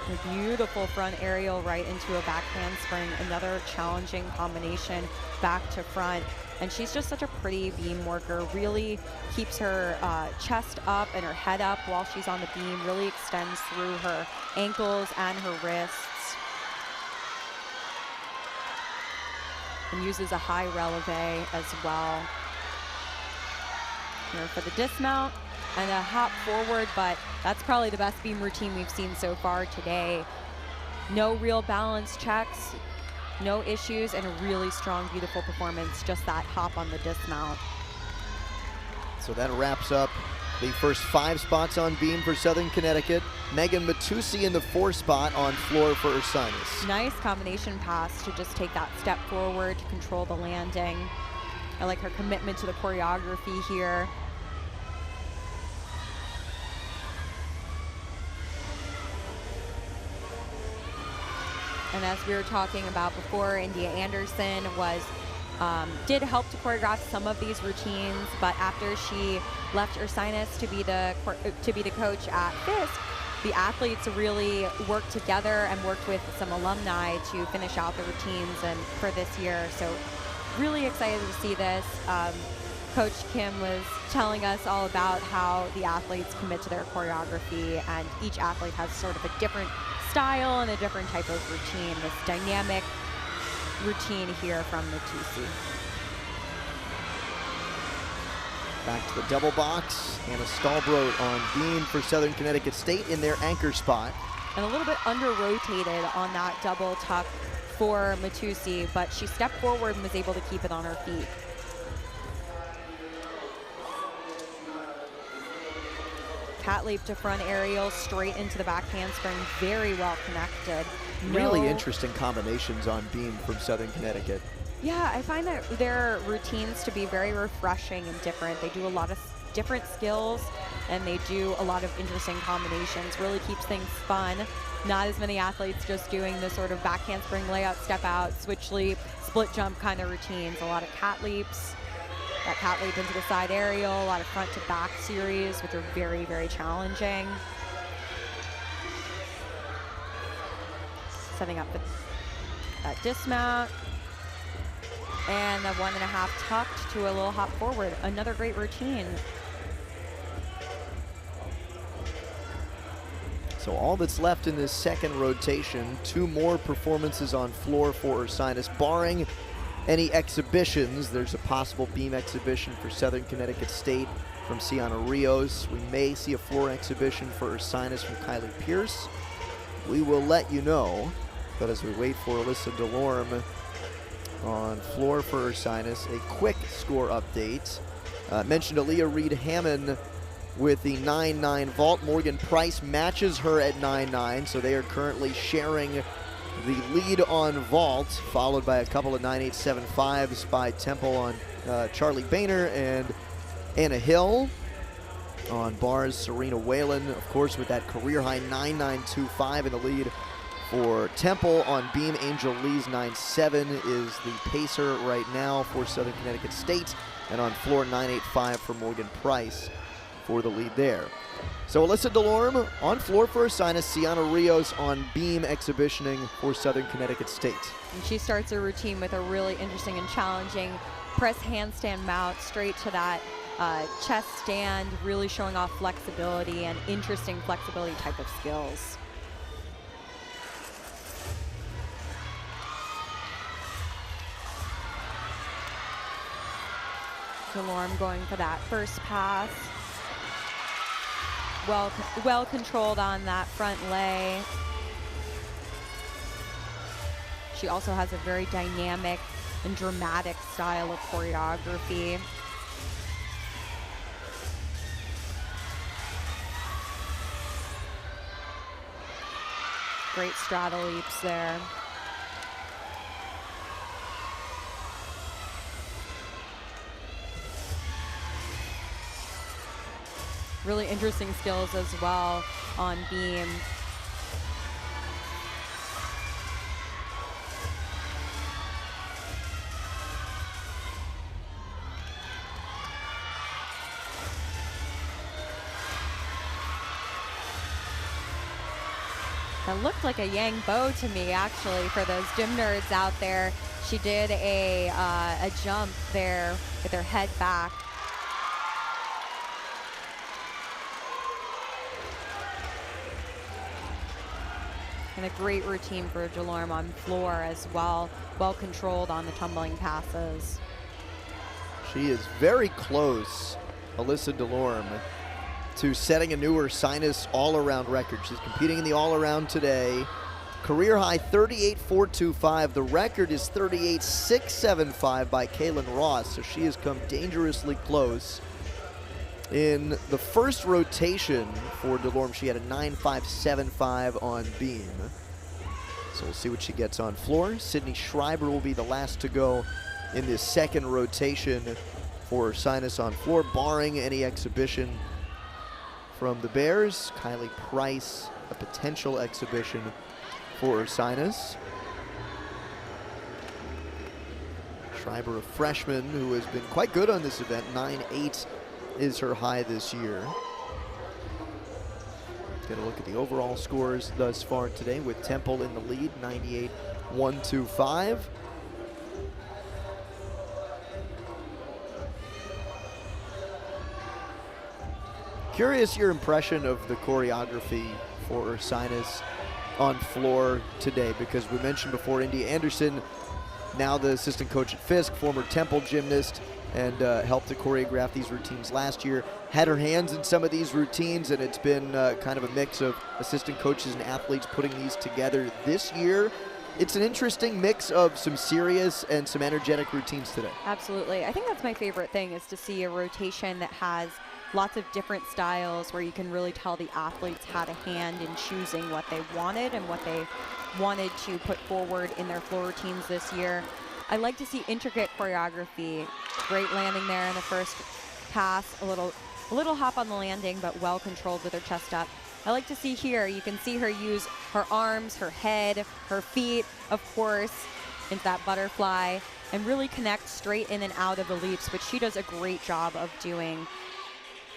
A beautiful front aerial right into a back handspring. Another challenging combination back to front. And she's just such a pretty beam worker. Really keeps her chest up and her head up while she's on the beam. Really extends through her ankles and her wrists. And uses a high releve as well. Here for the dismount and a hop forward, but that's probably the best beam routine we've seen so far today. No real balance checks. No issues, and a really strong, beautiful performance. Just that hop on the dismount. So that wraps up the first 5 spots on beam for Southern Connecticut. Megan Batusi in the 4th spot on floor for Ursinus. Nice combination pass to just take that step forward to control the landing. I like her commitment to the choreography here. And as we were talking about before, India Anderson did help to choreograph some of these routines, but after she left Ursinus to be the coach at Fisk, the athletes really worked together and worked with some alumni to finish out the routines and for this year. So really excited to see this. Coach Kim was telling us all about how the athletes commit to their choreography, and each athlete has sort of a different style and a different type of routine, this dynamic routine here from Matussi. Back to the double box, Anna Stahlbrot on beam for Southern Connecticut State in their anchor spot. And a little bit under-rotated on that double tuck for Matussi, but she stepped forward and was able to keep it on her feet. Cat leap to front aerial, straight into the back handspring, very well connected. Really interesting combinations on beam from Southern Connecticut. Yeah, I find that their routines to be very refreshing and different. They do a lot of different skills, and they do a lot of interesting combinations. Really keeps things fun. Not as many athletes just doing the sort of back handspring layout, step out, switch leap, split jump kind of routines. A lot of cat leaps. That cat leap into the side aerial, a lot of front to back series, which are very, very challenging. Setting up that dismount. And the 1.5 tucked to a little hop forward. Another great routine. So all that's left in this second rotation, 2 more performances on floor for Ursinus, barring any exhibitions. There's a possible beam exhibition for Southern Connecticut State from Sienna Rios. We may see a floor exhibition for Ursinus from Kylie Pierce. We will let you know. But as we wait for Alyssa Delorme on floor for Ursinus, a quick score update. Mentioned Aaliyah Reed-Hammond with the 9.9 vault. Morgan Price matches her at 9.9, so they are currently sharing the lead on vault, followed by a couple of 9.875s by Temple on Charlie Boehner and Anna Hill. On bars, Serena Whalen, of course, with that career-high 9.925 in the lead for Temple. On beam, Angel Lee's 9.7 is the pacer right now for Southern Connecticut State, and on floor, 9.85 for Morgan Price for the lead there. So Alyssa Delorme on floor for Ursinus, Sienna Rios on beam exhibitioning for Southern Connecticut State. And she starts her routine with a really interesting and challenging press handstand mount straight to that chest stand, really showing off flexibility and interesting flexibility type of skills. Delorme going for that first pass. Well controlled on that front lay. She also has a very dynamic and dramatic style of choreography. Great straddle leaps there. Really interesting skills as well on beam. That looked like a yang bow to me, actually, for those gym nerds out there. She did a jump there with her head back. And a great routine for Delorme on floor as well. Well controlled on the tumbling passes. She is very close, Alyssa Delorme, to setting a new Ursinus all-around record. She's competing in the all-around today. Career high 38.425. The record is 38.675 by Kaylin Ross, so she has come dangerously close. In the first rotation for Delorme, she had a 9.575 on beam. So we'll see what she gets on floor. Sydney Schreiber will be the last to go in this second rotation for Ursinus on floor, barring any exhibition from the Bears. Kylie Price, a potential exhibition for Ursinus. Schreiber, a freshman who has been quite good on this event, 9.8 is her high this year. Get a look at the overall scores thus far today with Temple in the lead, 98.125. Curious your impression of the choreography for Ursinus on floor today, because we mentioned before India Anderson, now the assistant coach at Fisk, former Temple gymnast, and helped to choreograph these routines last year. Had her hands in some of these routines, and it's been kind of a mix of assistant coaches and athletes putting these together this year. It's an interesting mix of some serious and some energetic routines today. Absolutely. I think that's my favorite thing, is to see a rotation that has lots of different styles where you can really tell the athletes had a hand in choosing what they wanted and what they wanted to put forward in their floor routines this year. I like to see intricate choreography. Great landing there in the first pass, a little hop on the landing, but well controlled with her chest up. I like to see here, you can see her use her arms, her head, her feet, of course, into that butterfly, and really connect straight in and out of the leaps, which she does a great job of doing.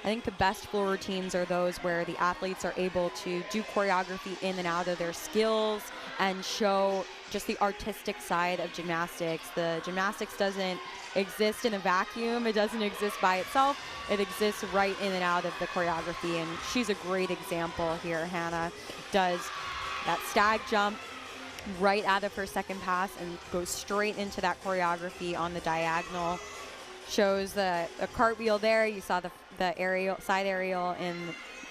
I think the best floor routines are those where the athletes are able to do choreography in and out of their skills and show just the artistic side of gymnastics. The gymnastics doesn't exist in a vacuum. It doesn't exist by itself. It exists right in and out of the choreography, and she's a great example here. Hannah does that stag jump right out of her second pass and goes straight into that choreography on the diagonal. Shows a cartwheel there. You saw the aerial, side aerial in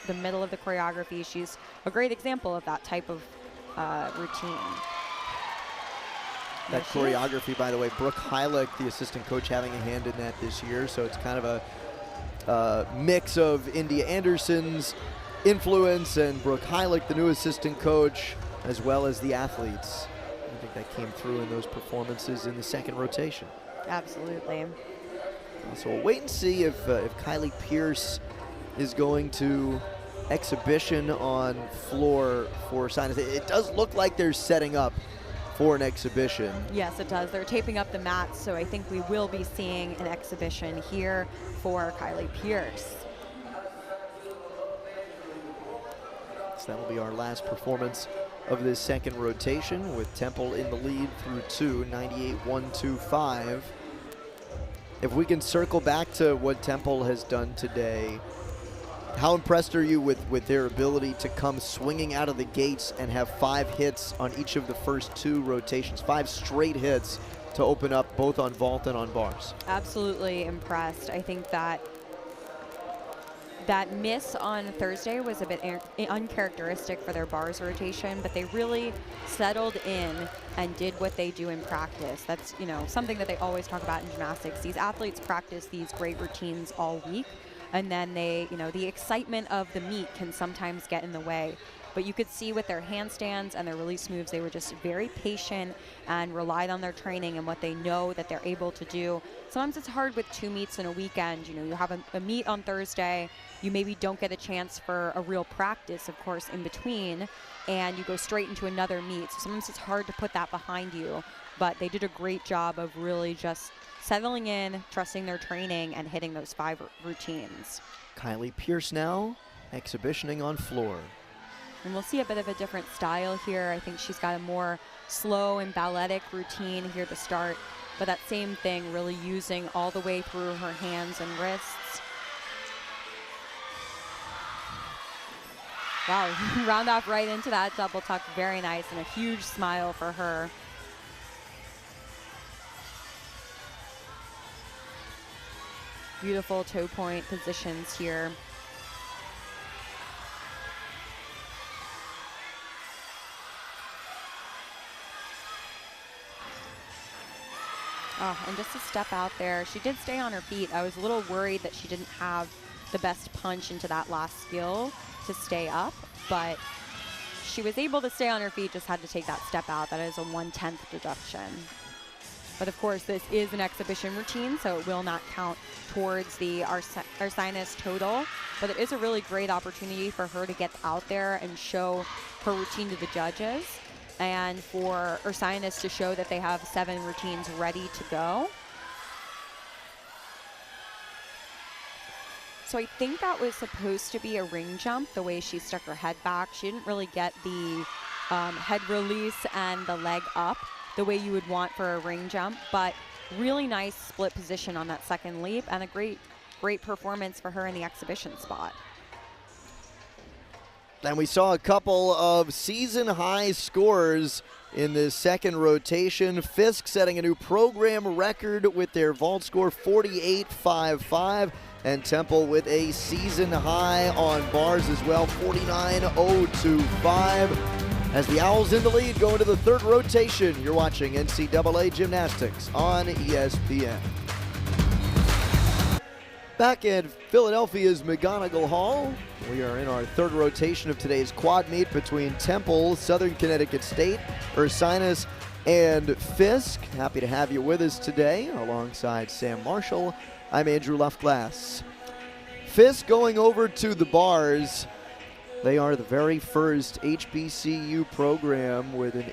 the middle of the choreography. She's a great example of that type of routine. That choreography, by the way, Brooke Heilich, the assistant coach, having a hand in that this year. So it's kind of a mix of India Anderson's influence and Brooke Heilich, the new assistant coach, as well as the athletes. I think that came through in those performances in the second rotation. Absolutely. So we'll wait and see if Kylie Pierce is going to exhibition on floor for Ursinus. It does look like they're setting up for an exhibition. Yes, it does. They're taping up the mats, so I think we will be seeing an exhibition here for Kylie Pierce. So that will be our last performance of this second rotation, with Temple in the lead through two, 98-125. If we can circle back to what Temple has done today, how impressed are you with their ability to come swinging out of the gates and have 5 hits on each of the first 2 rotations, 5 straight hits to open up both on vault and on bars? Absolutely impressed. I think that miss on Thursday was a bit uncharacteristic for their bars rotation, but they really settled in and did what they do in practice. That's, something that they always talk about in gymnastics. These athletes practice these great routines all week, and then they, the excitement of the meet can sometimes get in the way. But you could see with their handstands and their release moves, they were just very patient and relied on their training and what they know that they're able to do. Sometimes it's hard with 2 meets in a weekend. You have a meet on Thursday, you maybe don't get a chance for a real practice, of course, in between, and you go straight into another meet. So sometimes it's hard to put that behind you, but they did a great job of really just settling in, trusting their training, and hitting those 5 routines. Kylie Pierce now exhibitioning on floor. And we'll see a bit of a different style here. I think she's got a more slow and balletic routine here to start, but that same thing, really using all the way through her hands and wrists. Wow, round off right into that double tuck, very nice, and a huge smile for her. Beautiful toe point positions here. Oh, and just a step out there. She did stay on her feet. I was a little worried that she didn't have the best punch into that last skill to stay up, but she was able to stay on her feet, just had to take that step out. That is a 1/10 deduction. But of course, this is an exhibition routine, so it will not count towards the Ursinus total. But it is a really great opportunity for her to get out there and show her routine to the judges, and for Ursinus to show that they have 7 routines ready to go. So I think that was supposed to be a ring jump, the way she stuck her head back. She didn't really get the head release and the leg up the way you would want for a ring jump, but really nice split position on that second leap, and a great performance for her in the exhibition spot. And we saw a couple of season-high scores in the second rotation. Fisk setting a new program record with their vault score, 48.55. And Temple with a season high on bars as well, 49.025. As the Owls in the lead go into the third rotation, you're watching NCAA Gymnastics on ESPN. Back at Philadelphia's McGonigal Hall, we are in our third rotation of today's quad meet between Temple, Southern Connecticut State, Ursinus, and Fisk. Happy to have you with us today alongside Sam Marshall. I'm Andrew Luftglass. Fisk going over to the bars. They are the very first HBCU program with an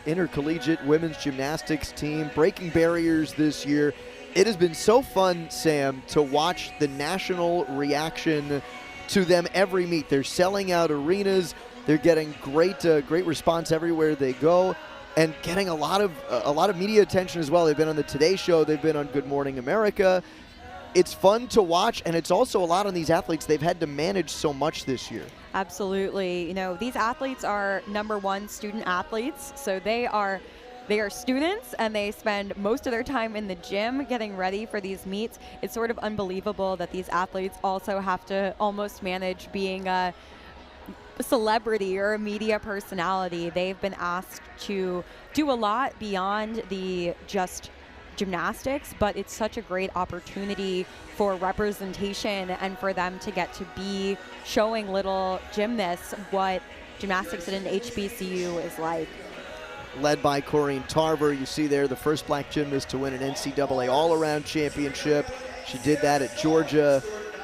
intercollegiate women's gymnastics team, breaking barriers this year. It has been so fun, Sam, to watch the national reaction to them every meet. They're selling out arenas. They're getting great response everywhere they go, and getting a lot of media attention as well. They've been on the Today Show. They've been on Good Morning America. It's fun to watch, and it's also a lot on these athletes. They've had to manage so much this year. Absolutely. You know, these athletes are #1 student athletes, so they are students, and they spend most of their time in the gym getting ready for these meets. It's sort of unbelievable that these athletes also have to almost manage being a celebrity or a media personality. They've been asked to do a lot beyond the just gymnastics, but it's such a great opportunity for representation and for them to get to be showing little gymnasts what gymnastics at an HBCU is like. Led by Corrine Tarver. You see there the first black gymnast to win an NCAA all-around championship. She did that at Georgia,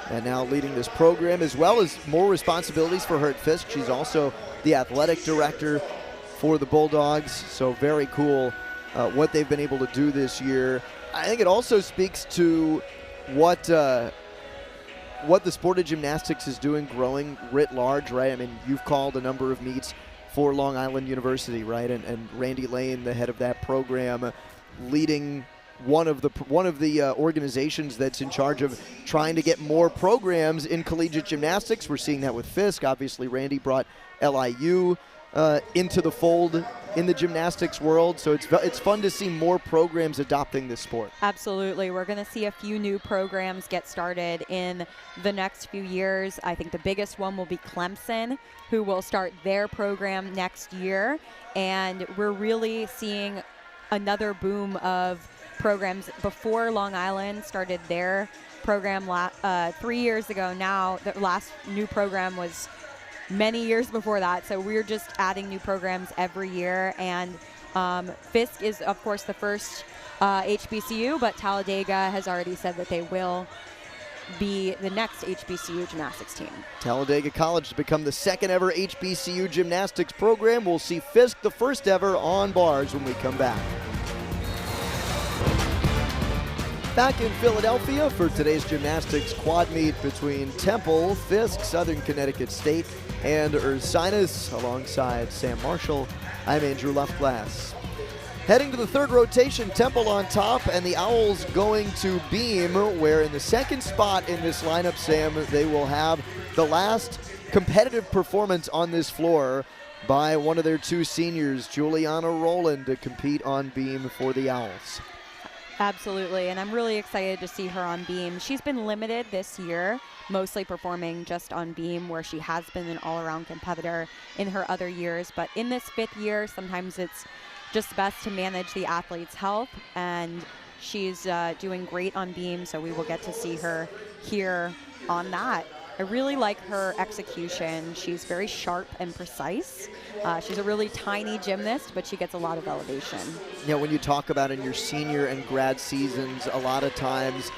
and now leading this program, as well as more responsibilities for her at Fisk. She's also the athletic director for the Bulldogs, so very cool what they've been able to do this year. I think it also speaks to what the sport of gymnastics is doing, growing writ large, right? I mean, you've called a number of meets for Long Island University, right? And Randy Lane, the head of that program, leading one of the organizations that's in charge of trying to get more programs in collegiate gymnastics. We're seeing that with Fisk. Obviously, Randy brought LIU into the fold in the gymnastics world, so it's fun to see more programs adopting this sport. Absolutely. We're going to see a few new programs get started in the next few years. I think the biggest one will be Clemson, who will start their program next year, and we're really seeing another boom of programs. Before Long Island started their program 3 years ago now, the last new program was many years before that, so we're just adding new programs every year. And Fisk is, of course, the first HBCU, but Talladega has already said that they will be the next HBCU gymnastics team. Talladega College to become the second ever HBCU gymnastics program. We'll see Fisk the first ever on bars when we come back. Back in Philadelphia for today's gymnastics quad meet between Temple, Fisk, Southern Connecticut State, and Ursinus. Alongside Sam Marshall, I'm Andrew Luftglass. Heading to the third rotation, Temple on top, and the Owls going to beam, where in the second spot in this lineup, Sam, they will have the last competitive performance on this floor by one of their two seniors, Juliana Rowland, to compete on beam for the Owls. Absolutely, and I'm really excited to see her on beam. She's been limited this year, mostly performing just on beam, where she has been an all-around competitor in her other years. But in this fifth year, sometimes it's just best to manage the athlete's health, and she's doing great on beam, so we will get to see her here on that. I really like her execution. She's very sharp and precise. She's a really tiny gymnast, but she gets a lot of elevation. Yeah, when you talk about in your senior and grad seasons, a lot of times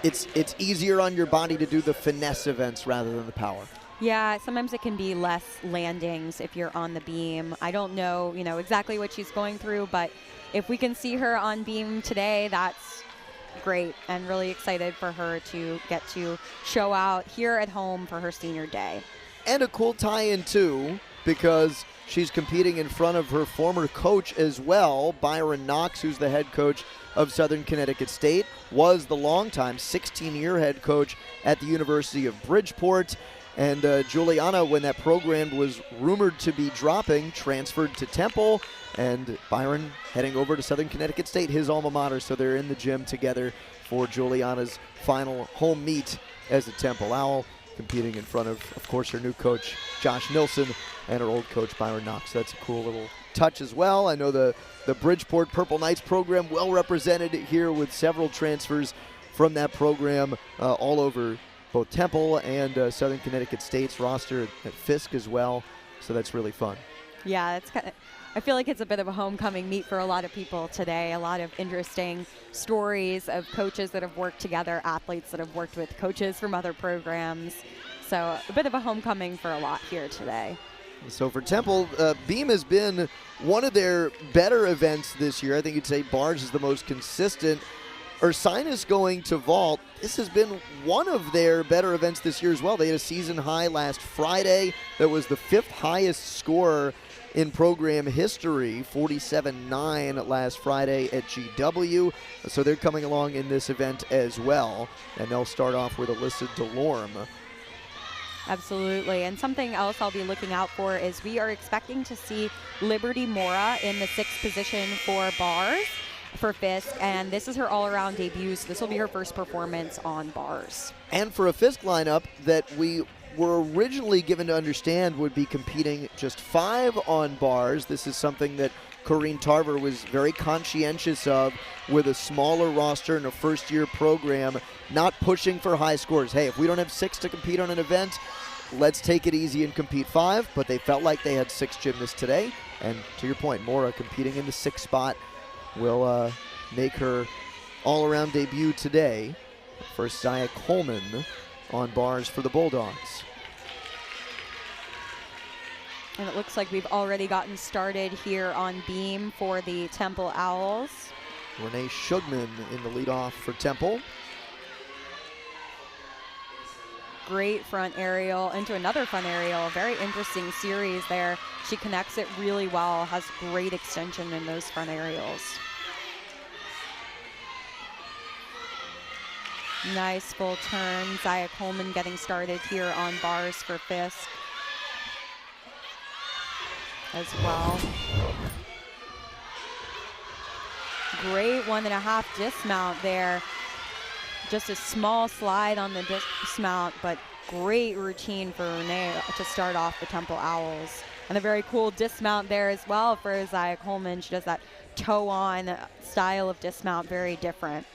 it's easier on your body to do the finesse events rather than the power. Yeah, sometimes it can be less landings if you're on the beam. I don't know, exactly what she's going through, but if we can see her on beam today, that's great, and really excited for her to get to show out here at home for her senior day. And a cool tie-in too, because she's competing in front of her former coach as well, Byron Knox, who's the head coach of Southern Connecticut State, was the longtime 16-year head coach at the University of Bridgeport. And Juliana, when that program was rumored to be dropping, transferred to Temple, and Byron heading over to Southern Connecticut State, his alma mater, so they're in the gym together for Juliana's final home meet as a Temple Owl, competing in front of course, her new coach, Josh Nilsson, and her old coach, Byron Knox. That's a cool little touch as well. I know the Bridgeport Purple Knights program well represented here with several transfers from that program all over both Temple and Southern Connecticut State's roster at Fisk as well. So that's really fun. Yeah, I feel like it's a bit of a homecoming meet for a lot of people today. A lot of interesting stories of coaches that have worked together, athletes that have worked with coaches from other programs. So a bit of a homecoming for a lot here today. So for Temple, Beam has been one of their better events this year. I think you'd say bars is the most consistent. Ursinus going to vault. This has been one of their better events this year as well. They had a season high last Friday that was the 5th highest scorer in program history, 47-9 last Friday at GW. So they're coming along in this event as well. And they'll start off with Alyssa DeLorme. Absolutely. And something else I'll be looking out for is we are expecting to see Liberty Mora in the 6th position for bars for Fisk, and this is her all-around debut, so this will be her first performance on bars. And for a Fisk lineup that we were originally given to understand would be competing just 5 on bars, this is something that Corrine Tarver was very conscientious of with a smaller roster and a first-year program, not pushing for high scores. Hey, if we don't have 6 to compete on an event, let's take it easy and compete 5, but they felt like they had 6 gymnasts today, and to your point, Mora competing in the 6th spot will make her all-around debut today. First, Zaya Coleman on bars for the Bulldogs. And it looks like we've already gotten started here on beam for the Temple Owls. Renee Shugman in the leadoff for Temple. Great front aerial into another front aerial. Very interesting series there. She connects it really well, has great extension in those front aerials. Nice full turn. Zaya Coleman getting started here on bars for Fisk as well. Great 1.5 dismount there. Just a small slide on the dismount, but great routine for Renee to start off the Temple Owls. And a very cool dismount there as well for Zaya Coleman. She does that toe-on style of dismount, very different.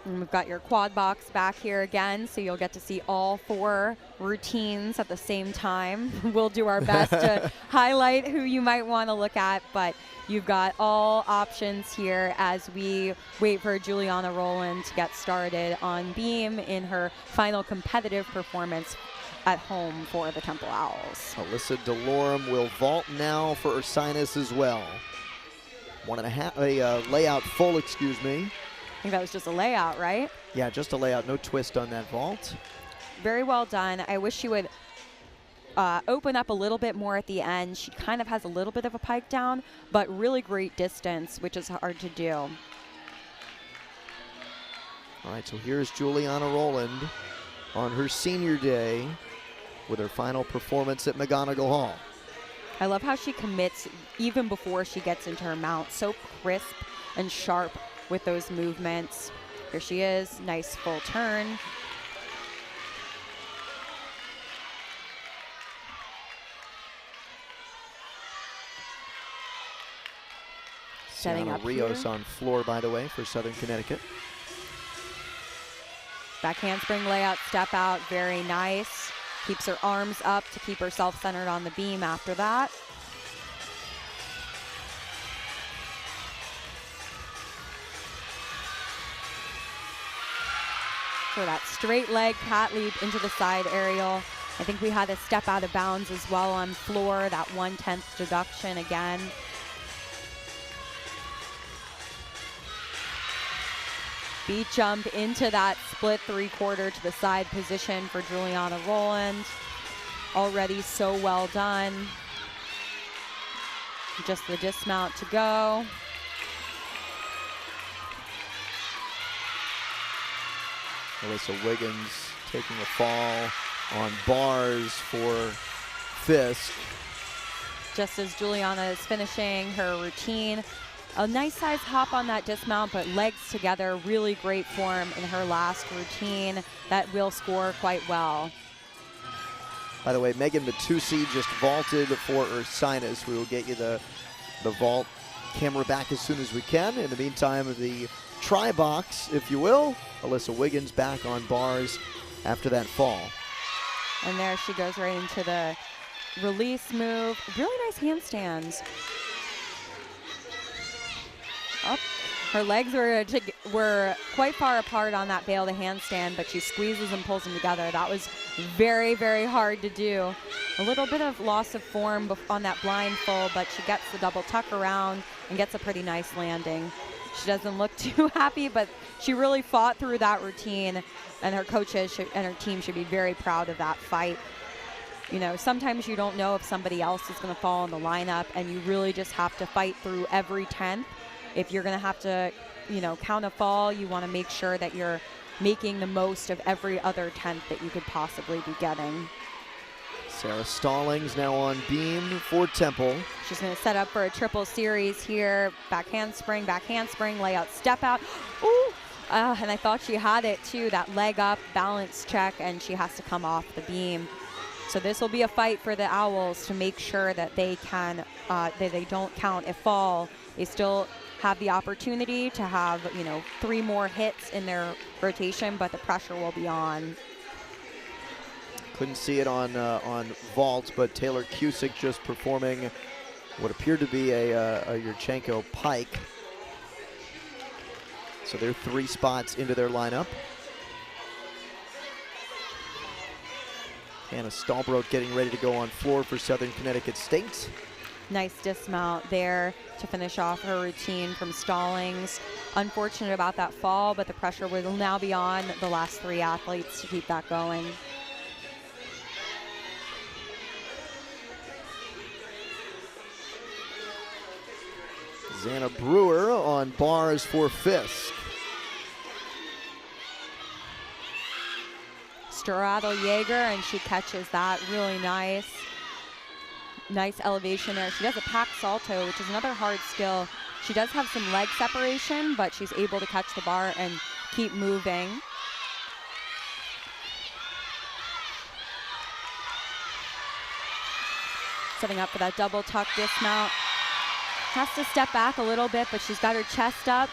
And we've got your quad box back here again, so you'll get to see all 4 routines at the same time. We'll do our best to highlight who you might want to look at, but you've got all options here as we wait for Juliana Rowland to get started on beam in her final competitive performance at home for the Temple Owls. Alyssa DeLorme will vault now for Ursinus as well. 1.5, layout full, excuse me. I think that was just a layout, right? Yeah, just a layout, no twist on that vault. Very well done. I wish she would open up a little bit more at the end. She kind of has a little bit of a pike down, but really great distance, which is hard to do. All right, so here's Juliana Rowland on her senior day with her final performance at McGonigal Hall. I love how she commits even before she gets into her mount. So crisp and sharp with those movements. Here she is, nice full turn. Setting up Rios here. on floor, by the way, for Southern Connecticut. Back handspring layout, step out, very nice. Keeps her arms up to keep herself centered on the beam after that. For that straight leg cat leap into the side aerial. I think we had a step out of bounds as well on floor, that 1/10 deduction again. Beat jump into that split 3/4 to the side position for Juliana Rowland. Already so well done. Just the dismount to go. Alyssa Wiggins taking a fall on bars for Fisk. Just as Juliana is finishing her routine, a nice size hop on that dismount, but legs together, really great form in her last routine that will score quite well. By the way, Megan Matusi just vaulted for Ursinus. We will get you the vault camera back as soon as we can. In the meantime, the try box, if you will. Alyssa Wiggins back on bars after that fall. And there she goes right into the release move. Really nice handstands. Up. Her legs were quite far apart on that bail to handstand, but she squeezes and pulls them together. That was very, very hard to do. A little bit of loss of form on that blindfold, but she gets the double tuck around and gets a pretty nice landing. She doesn't look too happy, but she really fought through that routine, and her coaches and her team should be very proud of that fight. You know, sometimes you don't know if somebody else is going to fall in the lineup, and you really just have to fight through every 10th. If you're going to have to, you know, count a fall, you want to make sure that you're making the most of every other 10th that you could possibly be getting. Sarah Stallings now on beam for Temple. She's going to set up for a triple series here. Back handspring, layout, step out. Ooh! And I thought she had it too, that leg up, balance check, and she has to come off the beam. So this will be a fight for the Owls to make sure that they can, that they don't count a fall. They still have the opportunity to have, you know, 3 more hits in their rotation, but the pressure will be on. Couldn't see it on vault, but Taylor Cusick just performing what appeared to be a Yurchenko pike. So they're 3 spots into their lineup. Hannah Stallbrook getting ready to go on floor for Southern Connecticut State. Nice dismount there to finish off her routine from Stallings. Unfortunate about that fall, but the pressure will now be on the last 3 athletes to keep that going. Xana Brewer on bars for Fisk. Straddle Jaeger, and she catches that really nice. Nice elevation there. She does a pack salto, which is another hard skill. She does have some leg separation, but she's able to catch the bar and keep moving. Setting up for that double tuck dismount. Has to step back a little bit, but she's got her chest up.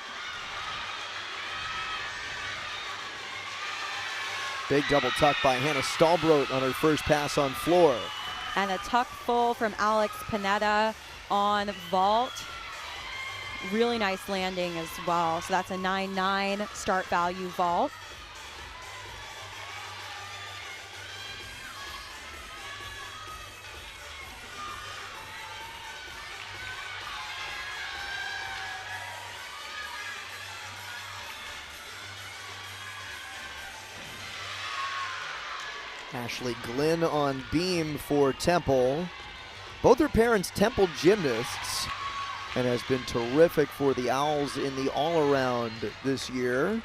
Big double tuck by Hannah Stallbrook on her first pass on floor. And a tuck full from Alex Panetta on vault. Really nice landing as well. So that's a 9-9 start value vault. Ashley Glynn on beam for Temple. Both her parents Temple gymnasts, and has been terrific for the Owls in the all-around this year.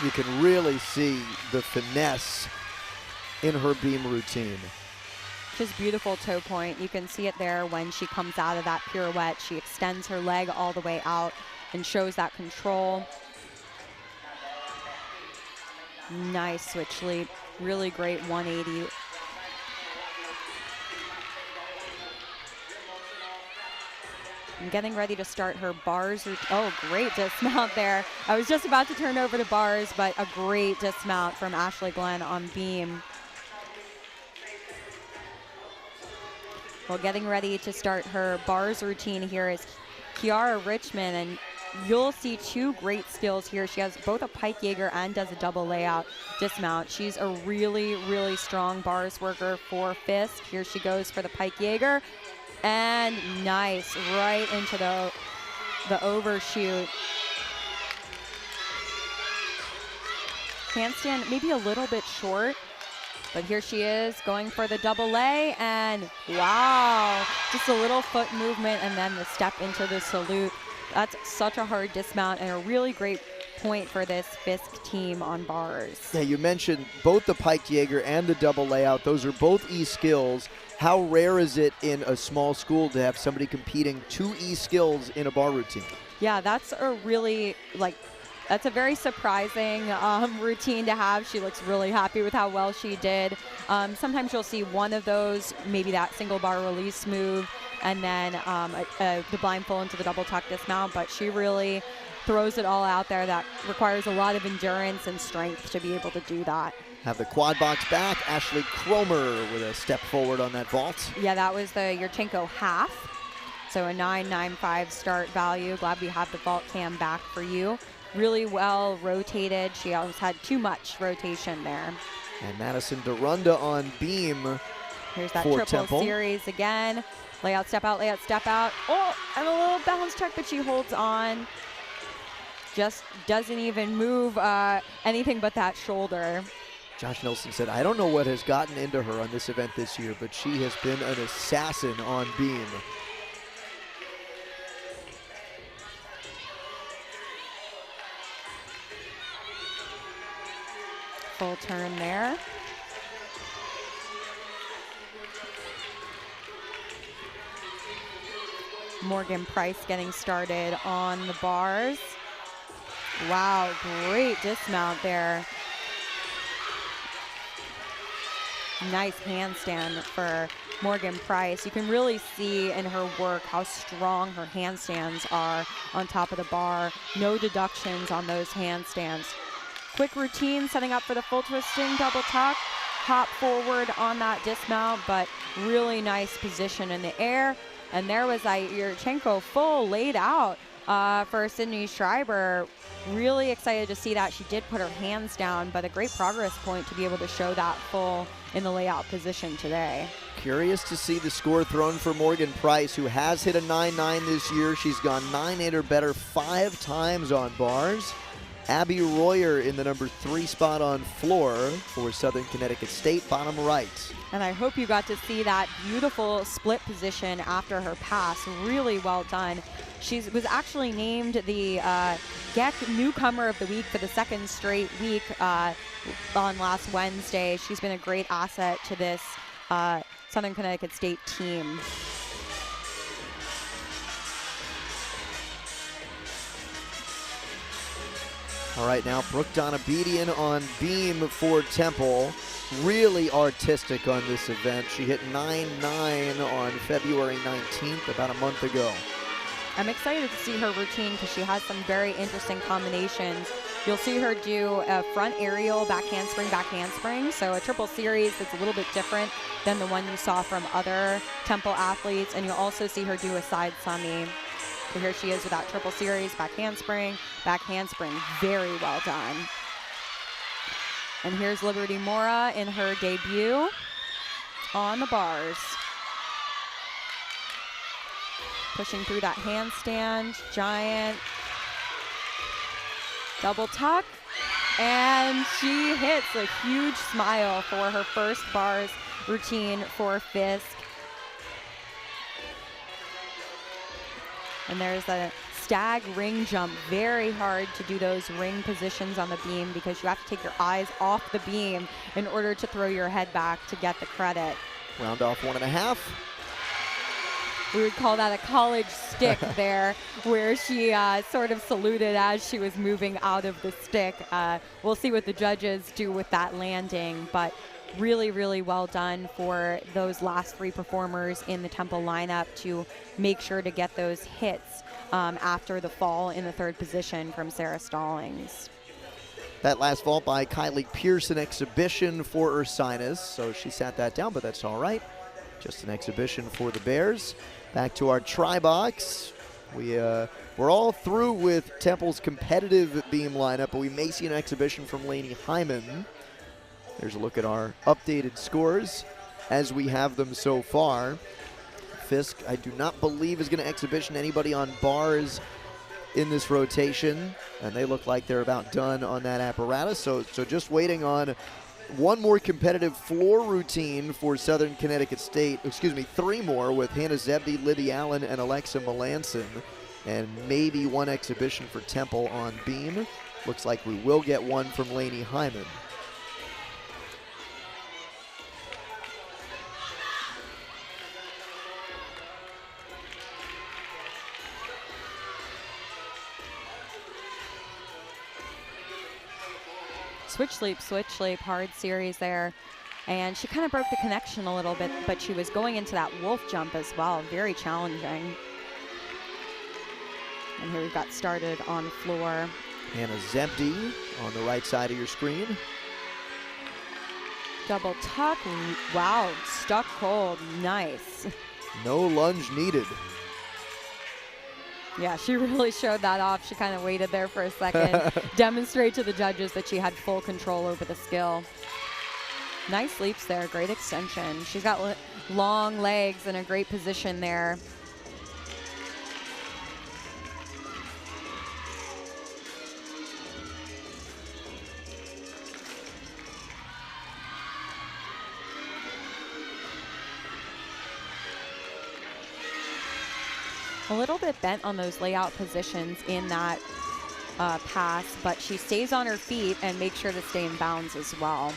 You can really see the finesse in her beam routine. Just beautiful toe point. You can see it there when she comes out of that pirouette. She extends her leg all the way out and shows that control. Nice switch leap. Really great 180. And getting ready to start her bars. Oh, great dismount there. I was just about to turn over to bars, but a great dismount from Ashley Glenn on beam. Well, getting ready to start her bars routine here is Kiara Richmond, and you'll see 2 great skills here. She has both a pike Jaeger and does a double layout dismount. She's a really, really strong bars worker for Fisk. Here she goes for the pike Jaeger. And nice, right into the the overshoot. Handstand maybe a little bit short, but here she is going for the double A, and wow, just a little foot movement and then the step into the salute. That's such a hard dismount and a really great point for this Fisk team on bars. Yeah, you mentioned both the piked Jaeger and the double layout. Those are both E-skills. How rare is it in a small school to have somebody competing 2 E-skills in a bar routine? Yeah, that's a really, that's a very surprising routine to have. She looks really happy with how well she did. Sometimes you'll see one of those, maybe that single bar release move, and then the blindfold into the double tuck dismount, but she really throws it all out there. That requires a lot of endurance and strength to be able to do that. Have the quad box back. Ashley Cromer with a step forward on that vault. Yeah, that was the Yurchenko half. So a 9.95 start value. Glad we have the vault cam back for you. Really well rotated. She always had too much rotation there. And Madison Durunda on beam. Here's that for triple Temple. series again. Layout, step out, layout, step out. Oh, and a little balance check, but she holds on. Just doesn't even move anything but that shoulder. Josh Nelson said, I don't know what has gotten into her on this event this year, but she has been an assassin on beam. Full turn there. Morgan Price getting started on the bars. Wow, great dismount there. Nice handstand for Morgan Price. You can really see in her work how strong her handstands are on top of the bar. No deductions on those handstands. Quick routine, setting up for the full twisting double tuck. Hop forward on that dismount, but really nice position in the air. And there was Yurchenko full laid out for Sydney Schreiber. Really excited to see that. She did put her hands down, but a great progress point to be able to show that full in the layout position today. Curious to see the score thrown for Morgan Price, who has hit a 9.9 this year. She's gone 9.8 or better 5 times on bars. Abby Royer in the number 3 spot on floor for Southern Connecticut State, bottom right. And I hope you got to see that beautiful split position after her pass. Really well done. She was actually named the GEC Newcomer of the Week for the 2nd straight week on last Wednesday. She's been a great asset to this Southern Connecticut State team. All right, now Brooke Donabedian on beam for Temple. Really artistic on this event. She hit 9.9 on February 19th, about a month ago. I'm excited to see her routine because she has some very interesting combinations. You'll see her do a front aerial, back handspring. So a triple series that's a little bit different than the one you saw from other Temple athletes. And you'll also see her do a side semi. So here she is with that triple series, back handspring. Very well done. And here's Liberty Mora in her debut on the bars. Pushing through that handstand, giant double tuck, and she hits a huge smile for her first bars routine for Fisk. And there's a stag ring jump. Very hard to do those ring positions on the beam because you have to take your eyes off the beam in order to throw your head back to get the credit. Round off 1.5. We would call that a college stick there, where she sort of saluted as she was moving out of the stick. We'll see what the judges do with that landing, but really, really well done for those last 3 performers in the Temple lineup to make sure to get those hits after the fall in the 3rd position from Sarah Stallings. That last vault by Kylie Pearson, exhibition for Ursinus, so she sat that down, but that's all right. Just an exhibition for the Bears. Back to our tri-box. We're all through with Temple's competitive beam lineup, but we may see an exhibition from Lainey Hyman. There's a look at our updated scores as we have them so far. Fisk, I do not believe, is going to exhibition anybody on bars in this rotation, and they look like they're about done on that apparatus. So just waiting on one more competitive floor routine for Southern Connecticut State. Excuse me, 3 more with Hannah Zebdi, Libby Allen, and Alexa Melanson, and maybe one exhibition for Temple on beam. Looks like we will get one from Lainey Hyman. Switch leap, hard series there. And she kind of broke the connection a little bit, but she was going into that wolf jump as well. Very challenging. And here we've got started on floor. Hannah Zebdi on the right side of your screen. Double tuck. Wow, stuck cold. Nice. No lunge needed. Yeah, she really showed that off. She kind of waited there for a second, demonstrate to the judges that she had full control over the skill. Nice leaps there, great extension. She's got long legs in a great position there. A little bit bent on those layout positions in that pass, but she stays on her feet and makes sure to stay in bounds as well.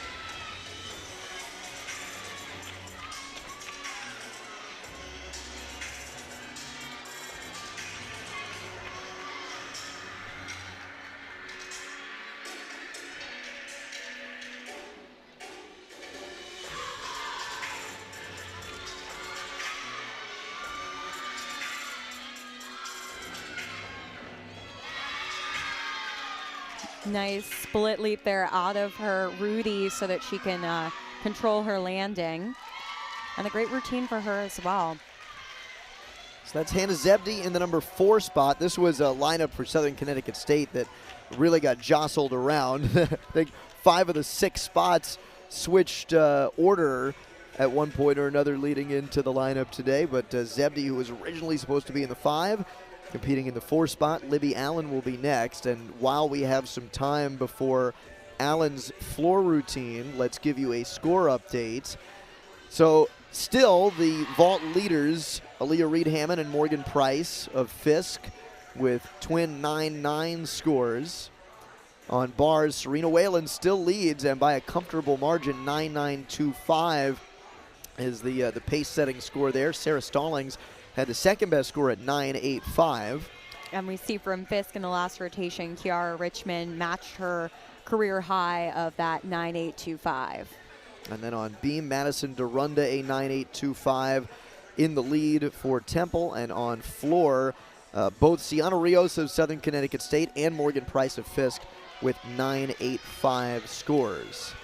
Nice split leap there out of her Rudy so that she can control her landing. And a great routine for her as well. So that's Hannah Zebdi in the number 4 spot. This was a lineup for Southern Connecticut State that really got jostled around. I think 5 of the 6 spots switched order at one point or another leading into the lineup today. But Zebdi, who was originally supposed to be in the 5, competing in the 4 spot. Libby Allen will be next. And while we have some time before Allen's floor routine, let's give you a score update. So still the vault leaders, Aaliyah Reed-Hammond and Morgan Price of Fisk, with twin 9-9 scores. On bars, Serena Whalen still leads, and by a comfortable margin, 9-9-2-5 is the pace-setting score there. Sarah Stallings had the second best score at 9.85. And we see from Fisk in the last rotation, Kiara Richmond matched her career high of that 9.825. And then on beam, Madison Derunda, a 9.825 in the lead for Temple. And on floor, both Sienna Rios of Southern Connecticut State and Morgan Price of Fisk with 9.85 scores.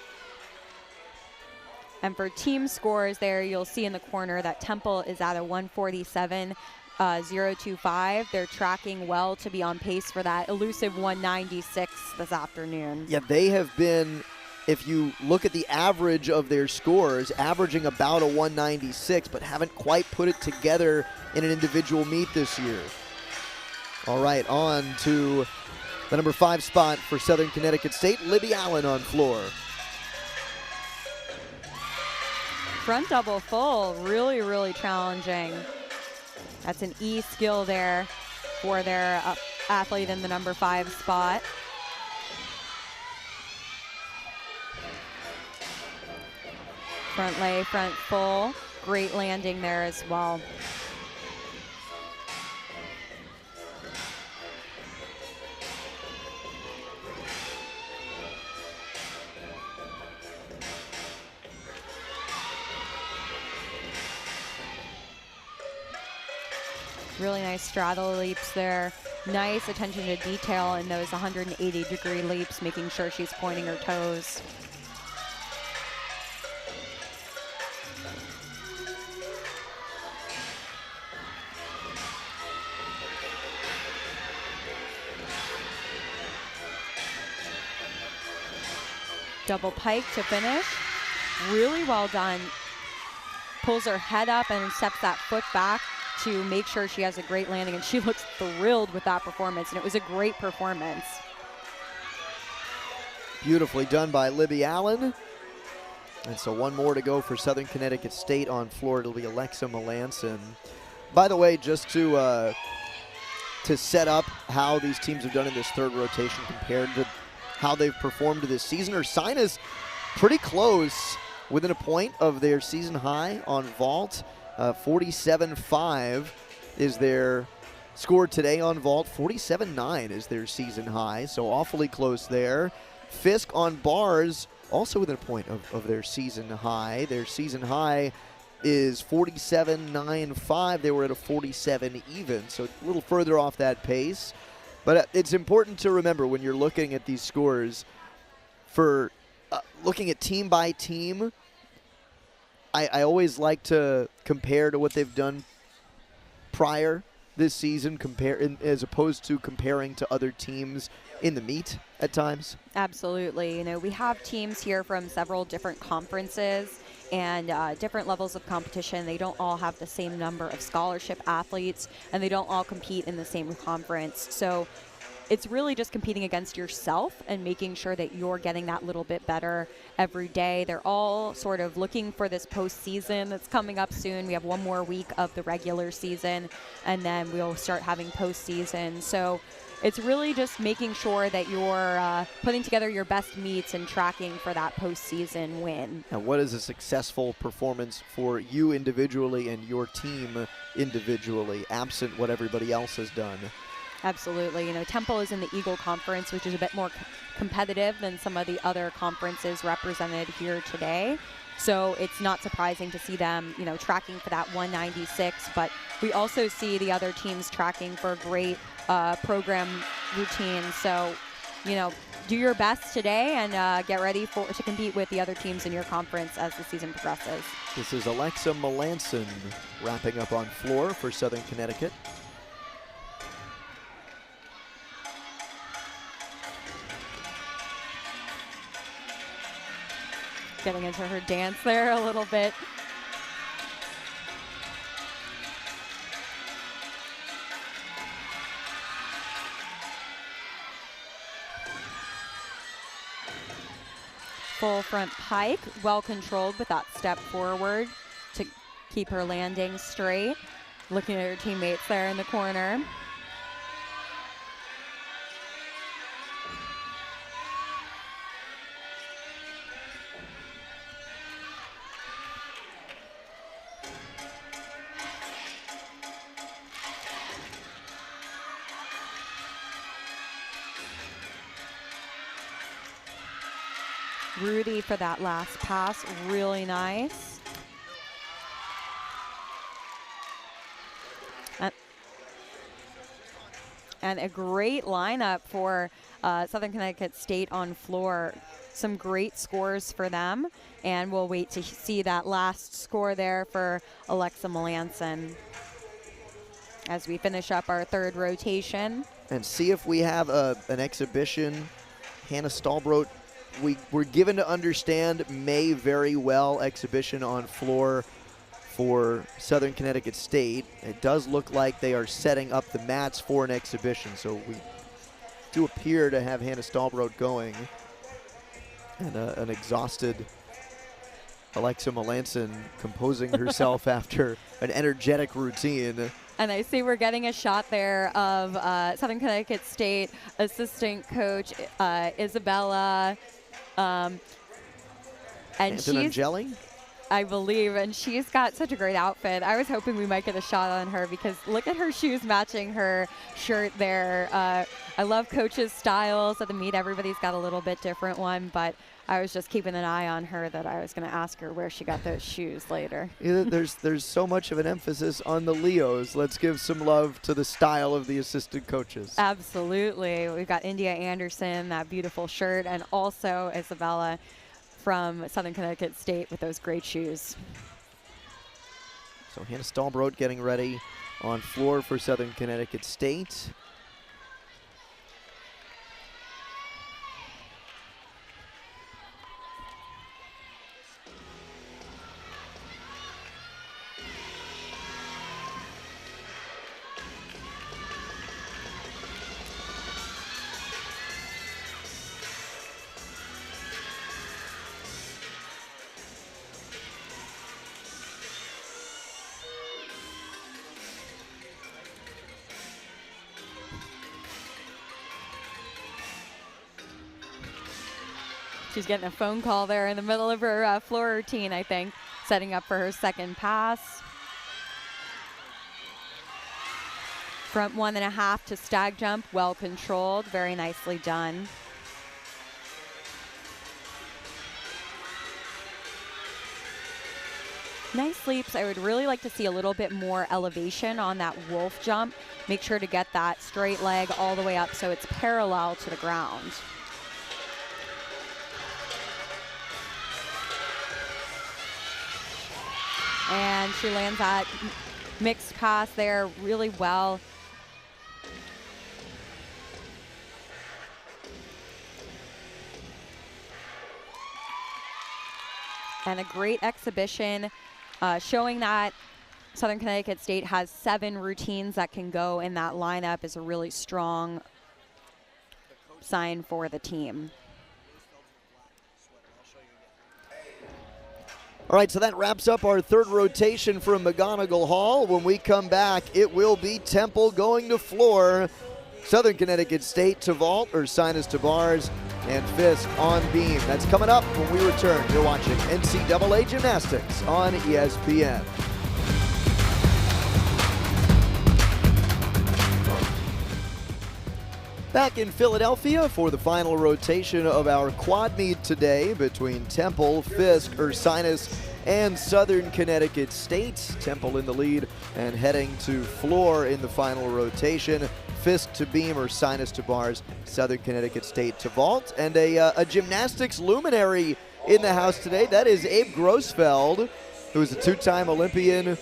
And for team scores there, you'll see in the corner that Temple is at a 147.025. They're tracking well to be on pace for that elusive 196 this afternoon. Yeah, they have been, if you look at the average of their scores, averaging about a 196, but haven't quite put it together in an individual meet this year. All right, on to the number 5 spot for Southern Connecticut State, Libby Allen on floor. Front double full, really, really challenging. That's an E skill there for their athlete in the number 5 spot. Front lay, front full, great landing there as well. Really nice straddle leaps there. Nice attention to detail in those 180-degree leaps, making sure she's pointing her toes. Double pike to finish. Really well done. Pulls her head up and steps that foot back. to make sure she has a great landing, and she looks thrilled with that performance, and it was a great performance. Beautifully done by Libby Allen. And so one more to go for Southern Connecticut State on floor. It'll be Alexa Melanson. By the way, just to set up how these teams have done in this third rotation compared to how they've performed this season, Ursinus pretty close, within a point of their season high on vault. 47-5 is their score today on vault. 47-9 is their season high, so awfully close there. Fisk on bars, also within a point of their season high. Their season high is 47-9-5. They were at a 47 even, so a little further off that pace. But it's important to remember when you're looking at these scores, for looking at team by team, I always like to compare to what they've done prior this season, as opposed to comparing to other teams in the meet at times. Absolutely. You know, we have teams here from several different conferences and different levels of competition. They don't all have the same number of scholarship athletes, and they don't all compete in the same conference. So it's really just competing against yourself and making sure that you're getting that little bit better every day. They're all sort of looking for this postseason that's coming up soon. We have one more week of the regular season, and then we'll start having postseason. So it's really just making sure that you're putting together your best meets and tracking for that postseason win. And what is a successful performance for you individually and your team individually, absent what everybody else has done? Absolutely. You know, Temple is in the Eagle Conference, which is a bit more competitive than some of the other conferences represented here today. So it's not surprising to see them, you know, tracking for that 196. But we also see the other teams tracking for great program routines. So, you know, do your best today and get ready to compete with the other teams in your conference as the season progresses. This is Alexa Melanson wrapping up on floor for Southern Connecticut. Getting into her dance there a little bit. Full front pike, well controlled with that step forward to keep her landing straight. Looking at her teammates there in the corner. Rudy for that last pass, really nice. And a great lineup for Southern Connecticut State on floor. Some great scores for them, and we'll wait to see that last score there for Alexa Melanson as we finish up our third rotation. And see if we have an exhibition. Hannah Stallbrodt, we were given to understand, may very well exhibition on floor for Southern Connecticut State. It does look like they are setting up the mats for an exhibition, so we do appear to have Hannah Stallbrodt going. And an exhausted Alexa Melanson composing herself after an energetic routine. And I see we're getting a shot there of Southern Connecticut State assistant coach Isabella. And Antonangeli? I believe, and she's got such a great outfit. I was hoping we might get a shot on her because look at her shoes matching her shirt there. I love coaches' styles at the meet. Everybody's got a little bit different one, but I was just keeping an eye on her that I was going to ask her where she got those shoes later. Yeah, there's so much of an emphasis on the Leos. Let's give some love to the style of the assistant coaches. Absolutely. We've got India Anderson, that beautiful shirt, and also Isabella from Southern Connecticut State with those great shoes. So Hannah Stallbrodt getting ready on floor for Southern Connecticut State. she's getting a phone call there in the middle of her floor routine, I think, setting up for her second pass. Front 1.5 to stag jump, well controlled, very nicely done. Nice leaps. I would really like to see a little bit more elevation on that wolf jump. Make sure to get that straight leg all the way up so it's parallel to the ground. And she lands that mixed pass there really well. And a great exhibition showing that Southern Connecticut State has 7 routines that can go in that lineup is a really strong sign for the team. All right, so that wraps up our third rotation from McGonigal Hall. When we come back, it will be Temple going to floor, Southern Connecticut State to vault, Ursinus to bars, and Fisk on beam. That's coming up when we return. You're watching NCAA Gymnastics on ESPN. Back in Philadelphia for the final rotation of our quad meet today between Temple, Fisk, Ursinus, and Southern Connecticut State. Temple in the lead and heading to floor in the final rotation. Fisk to beam, Ursinus to bars, Southern Connecticut State to vault. And a gymnastics luminary in the house today. That is Abe Grossfeld, who was a 2-time Olympian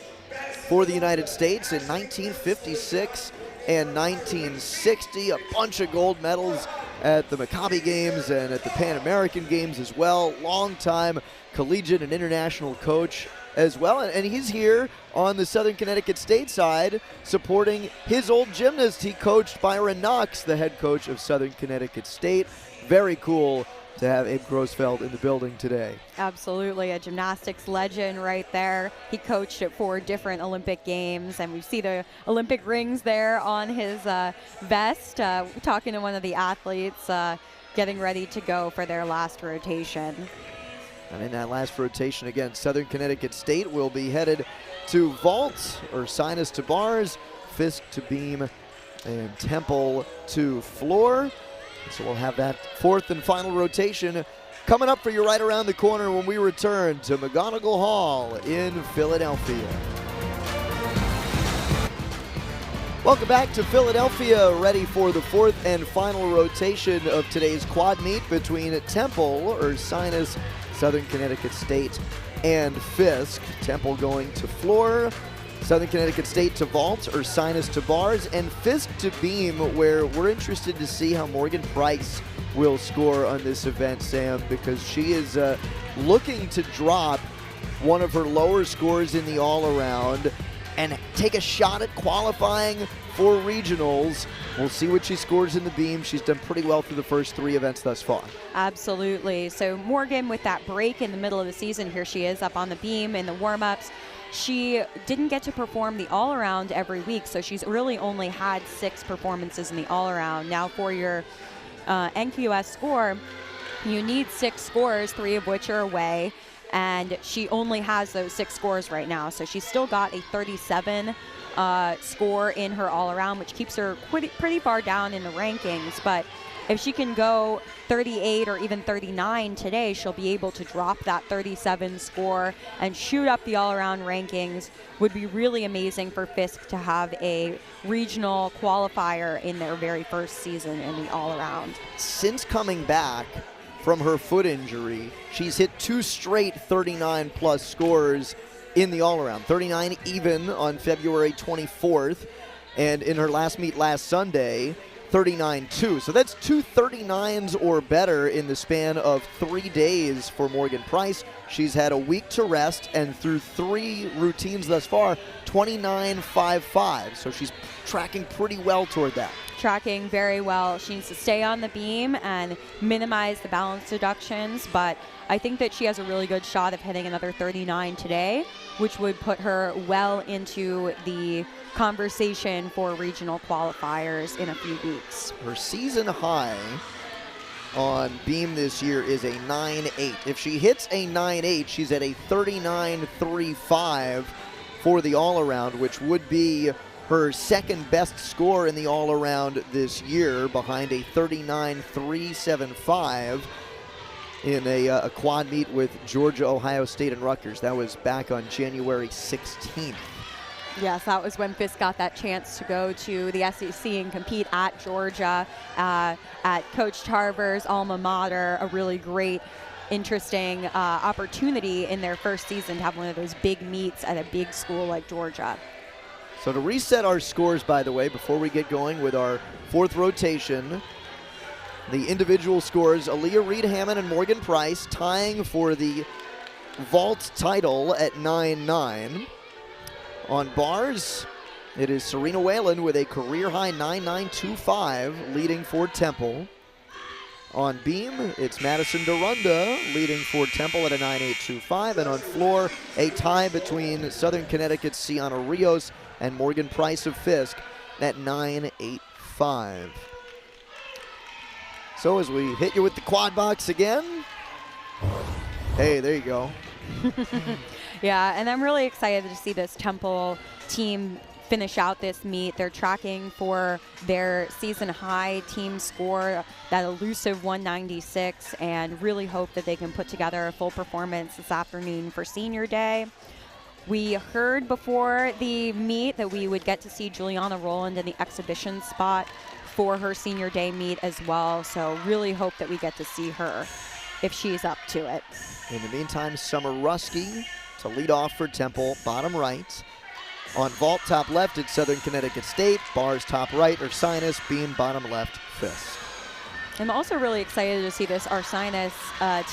for the United States in 1956 and 1960. A bunch of gold medals at the Maccabi Games and at the Pan American Games as well. Long-time collegiate and international coach as well. And he's here on the Southern Connecticut State side supporting his old gymnast. He coached Byron Knox, the head coach of Southern Connecticut State. Very cool to have Abe Grossfeld in the building today. Absolutely, a gymnastics legend right there. He coached at 4 different Olympic Games, and we see the Olympic rings there on his vest, talking to one of the athletes getting ready to go for their last rotation. And in that last rotation, again, Southern Connecticut State will be headed to vault, Ursinus to bars, Fisk to beam, and Temple to floor. So we'll have that fourth and final rotation coming up for you right around the corner when we return to McGonigal Hall in Philadelphia. Welcome back to Philadelphia, ready for the fourth and final rotation of today's quad meet between Temple, Ursinus, Southern Connecticut State, and Fisk. Temple going to floor, Southern Connecticut State to vault, Ursinus to bars, and Fisk to beam, where we're interested to see how Morgan Price will score on this event, Sam, because she is looking to drop one of her lower scores in the all-around and take a shot at qualifying for regionals. We'll see what she scores in the beam. She's done pretty well through the first 3 events thus far. Absolutely. So Morgan, with that break in the middle of the season, here she is up on the beam in the warm-ups. She didn't get to perform the all-around every week, so she's really only had 6 performances in the all-around. Now for your NQS score, you need 6 scores, 3 of which are away, and she only has those 6 scores right now. So she's still got a 37 score in her all-around, which keeps her pretty far down in the rankings. But if she can go 38 or even 39 today, she'll be able to drop that 37 score and shoot up the all-around rankings. Would be really amazing for Fisk to have a regional qualifier in their very first season in the all-around. Since coming back from her foot injury, she's hit 2 straight 39-plus scores in the all-around. 39 even on February 24th, and in her last meet last Sunday, 39-2. So that's 2 39s or better in the span of 3 days for Morgan Price. She's had a week to rest, and through 3 routines thus far, 29.55. So she's tracking pretty well toward that. Tracking very well. She needs to stay on the beam and minimize the balance deductions, but I think that she has a really good shot of hitting another 39 today, which would put her well into the conversation for regional qualifiers in a few weeks. Her season high on beam this year is a 9.8. If she hits a 9.8, she's at a 39.35 for the all-around, which would be her second best score in the all-around this year, behind a 39.375 in a quad meet with Georgia, Ohio State, and Rutgers. That was back on January 16th. Yes, that was when Fisk got that chance to go to the SEC and compete at Georgia, at Coach Tarver's alma mater. A really great, interesting opportunity in their first season to have one of those big meets at a big school like Georgia. So to reset our scores, by the way, before we get going with our fourth rotation, the individual scores, Aaliyah Reed-Hammond and Morgan Price tying for the vault title at 9.9. On bars, it is Serena Whalen with a career-high 9.925 leading for Temple. On beam, it's Madison Durunda leading for Temple at a 9.825. And on floor, a tie between Southern Connecticut's Sienna Rios and Morgan Price of Fisk at 9.85. So as we hit you with the quad box again, hey, there you go. Yeah, and I'm really excited to see this Temple team finish out this meet. They're tracking for their season high team score, that elusive 196, and really hope that they can put together a full performance this afternoon for senior day. We heard before the meet that we would get to see Juliana Rowland in the exhibition spot for her senior day meet as well. So really hope that we get to see her if she's up to it. In the meantime, Summer Ruski to lead off for Temple, bottom right. On vault, top left, it's Southern Connecticut State. Bars, top right, Ursinus. Beam, bottom left, Fisk. I'm also really excited to see this Ursinus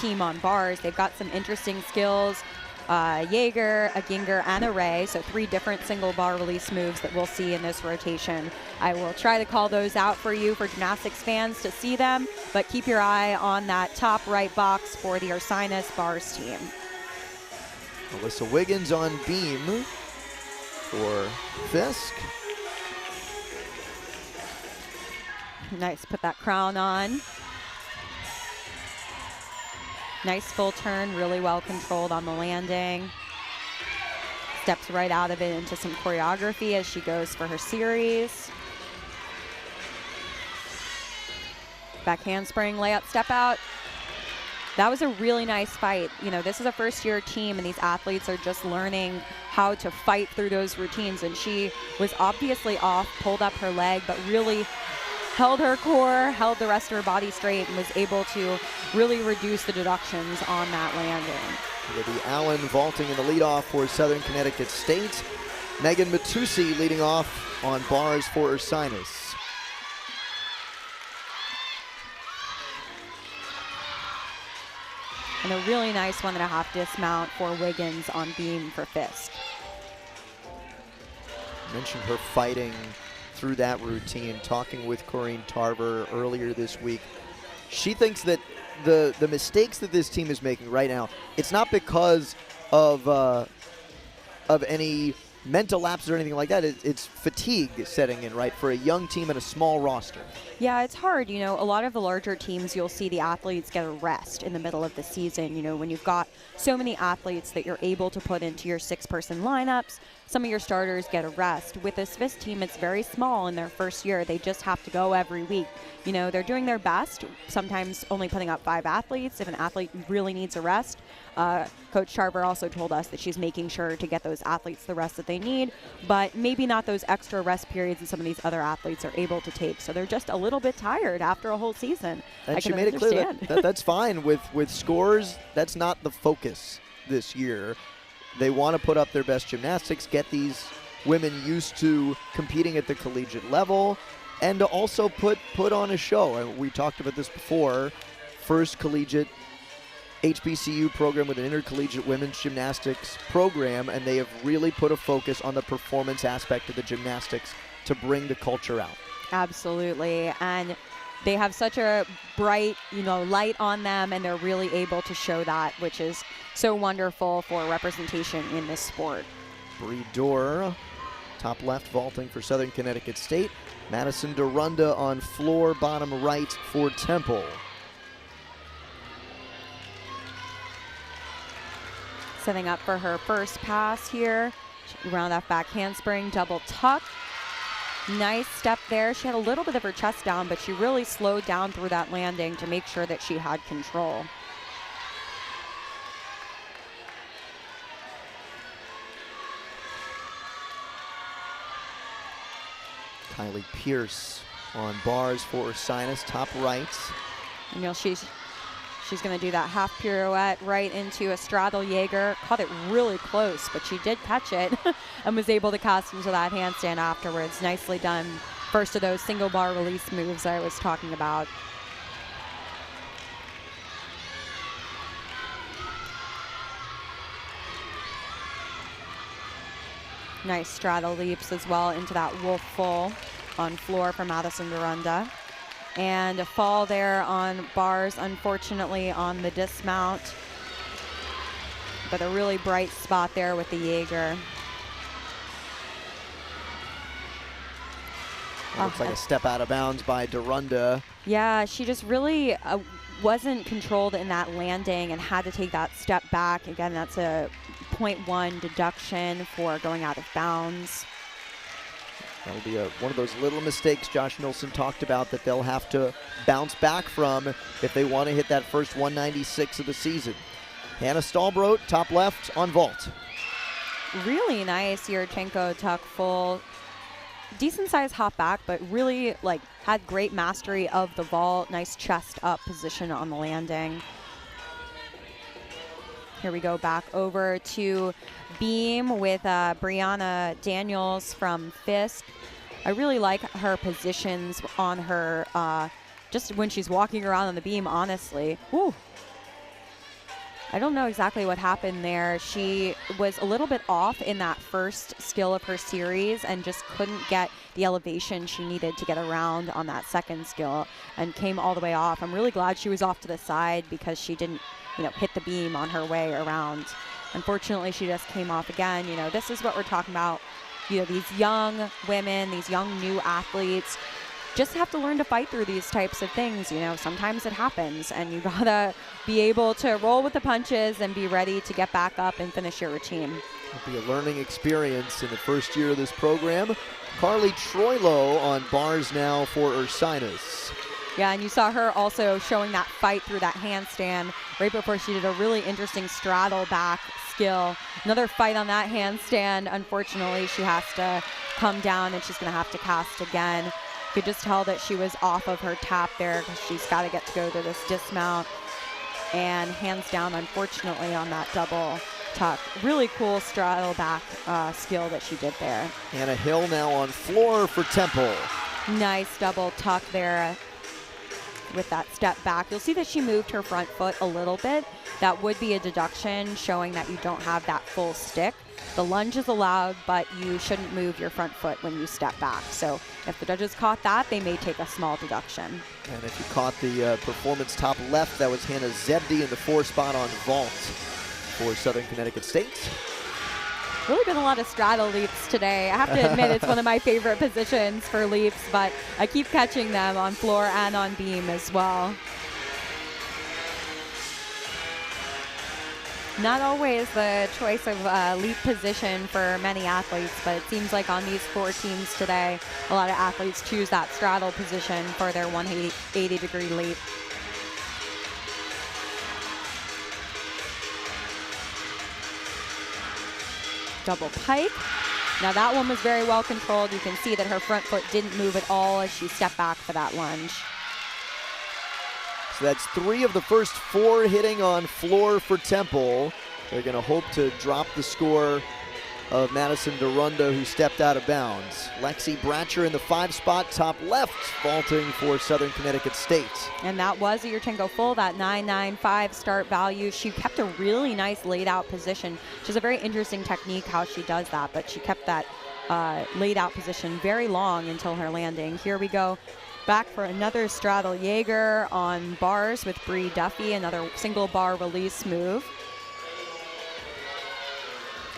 team on bars. They've got some interesting skills. Jaeger, a Ginger, and a Ray, so 3 different single bar release moves that we'll see in this rotation. I will try to call those out for you for gymnastics fans to see them, but keep your eye on that top right box for the Ursinus bars team. Alyssa Wiggins on beam for Fisk. Nice, put that crown on. Nice full turn, really well controlled on the landing. Steps right out of it into some choreography as she goes for her series. Back handspring, layup, step out. That was a really nice fight. You know, this is a first-year team, and these athletes are just learning how to fight through those routines. And she was obviously off, pulled up her leg, but really held her core, held the rest of her body straight, and was able to really reduce the deductions on that landing. Libby Allen vaulting in the leadoff for Southern Connecticut State. Megan Matusi leading off on bars for Ursinus. And a really nice 1.5 dismount for Wiggins on beam for Fisk. Mentioned her fighting through that routine, talking with Corinne Tarver earlier this week. She thinks that the mistakes that this team is making right now, it's not because of any mental lapses or anything like that. It's fatigue setting in, right, for a young team and a small roster. Yeah, it's hard. You know, a lot of the larger teams, you'll see the athletes get a rest in the middle of the season. You know, when you've got so many athletes that you're able to put into your 6-person lineups, some of your starters get a rest. With this Fisk team, it's very small in their first year. They just have to go every week. You know, they're doing their best, sometimes only putting up 5 athletes. If an athlete really needs a rest, Coach Tarver also told us that she's making sure to get those athletes the rest that they need, but maybe not those extra rest periods that some of these other athletes are able to take. So they're just a little bit tired after a whole season. And she made it clear that that's fine. With scores, that's not the focus this year. They want to put up their best gymnastics, get these women used to competing at the collegiate level, and to also put on a show. And we talked about this before. First collegiate HBCU program with an intercollegiate women's gymnastics program, and they have really put a focus on the performance aspect of the gymnastics to bring the culture out. Absolutely. And they have such a bright, you know, light on them, and they're really able to show that, which is so wonderful for representation in this sport. Bree Dorr, top left vaulting for Southern Connecticut State. Madison Durunda on floor, bottom right for Temple. Setting up for her first pass here. Round off back handspring, double tuck. Nice step there. She had a little bit of her chest down, but she really slowed down through that landing to make sure that she had control. Kylie Pierce on bars for Ursinus, top right. You know, she's going to do that half pirouette right into a straddle Jaeger. Caught it really close, but she did catch it and was able to cast into that handstand afterwards. Nicely done. First of those single bar release moves I was talking about. Nice straddle leaps as well into that wolf full on floor for Madison Durunda. And a fall there on bars, unfortunately, on the dismount. But a really bright spot there with the Jaeger. Looks like a step out of bounds by Durunda. Yeah, she just really wasn't controlled in that landing and had to take that step back. Again, that's a 0.1 deduction for going out of bounds. That'll be one of those little mistakes Josh Nilsson talked about that they'll have to bounce back from if they want to hit that first 196 of the season. Hannah Stahlbrot, top left on vault. Really nice Yurchenko tuck full. Decent size hop back, but really had great mastery of the vault. Nice chest up position on the landing. Here we go back over to beam with Brianna Daniels from Fisk. I really like her positions on her, just when she's walking around on the beam, honestly. Whew. I don't know exactly what happened there. She was a little bit off in that first skill of her series and just couldn't get the elevation she needed to get around on that second skill and came all the way off. I'm really glad she was off to the side because she didn't hit the beam on her way around. Unfortunately, she just came off again. This is what we're talking about. These young women, these young new athletes just have to learn to fight through these types of things. Sometimes it happens and you gotta be able to roll with the punches and be ready to get back up and finish your routine. It'll be a learning experience in the first year of this program. Carly Troilo on bars now for Ursinus. Yeah, and you saw her also showing that fight through that handstand right before she did a really interesting straddle back skill. Another fight on that handstand. Unfortunately, she has to come down and she's going to have to cast again. You could just tell that she was off of her tap there because she's got to get to go to this dismount. And hands down, unfortunately, on that double tuck. Really cool straddle back skill that she did there. Anna Hill now on floor for Temple. Nice double tuck there with that step back. You'll see that she moved her front foot a little bit. That would be a deduction showing that you don't have that full stick. The lunge is allowed, but you shouldn't move your front foot when you step back. So if the judges caught that, they may take a small deduction. And if you caught the performance top left, that was Hannah Zebdi in the 4 spot on vault for Southern Connecticut State. Really been a lot of straddle leaps today. I have to admit it's one of my favorite positions for leaps, but I keep catching them on floor and on beam as well. Not always the choice of leap position for many athletes, but it seems like on these 4 teams today, a lot of athletes choose that straddle position for their 180-degree leap. Double pike. Now that one was very well controlled. You can see that her front foot didn't move at all as she stepped back for that lunge. So that's 3 of the first 4 hitting on floor for Temple. They're going to hope to drop the score of Madison Durunda, who stepped out of bounds. Lexi Bratcher in the 5 spot, top left, vaulting for Southern Connecticut State. And that was a Yurchenko full, that 995 start value. She kept a really nice laid out position. She has a very interesting technique how she does that, but she kept that laid out position very long until her landing. Here we go. Back for another straddle Jaeger on bars with Bree Duffy, another single bar release move.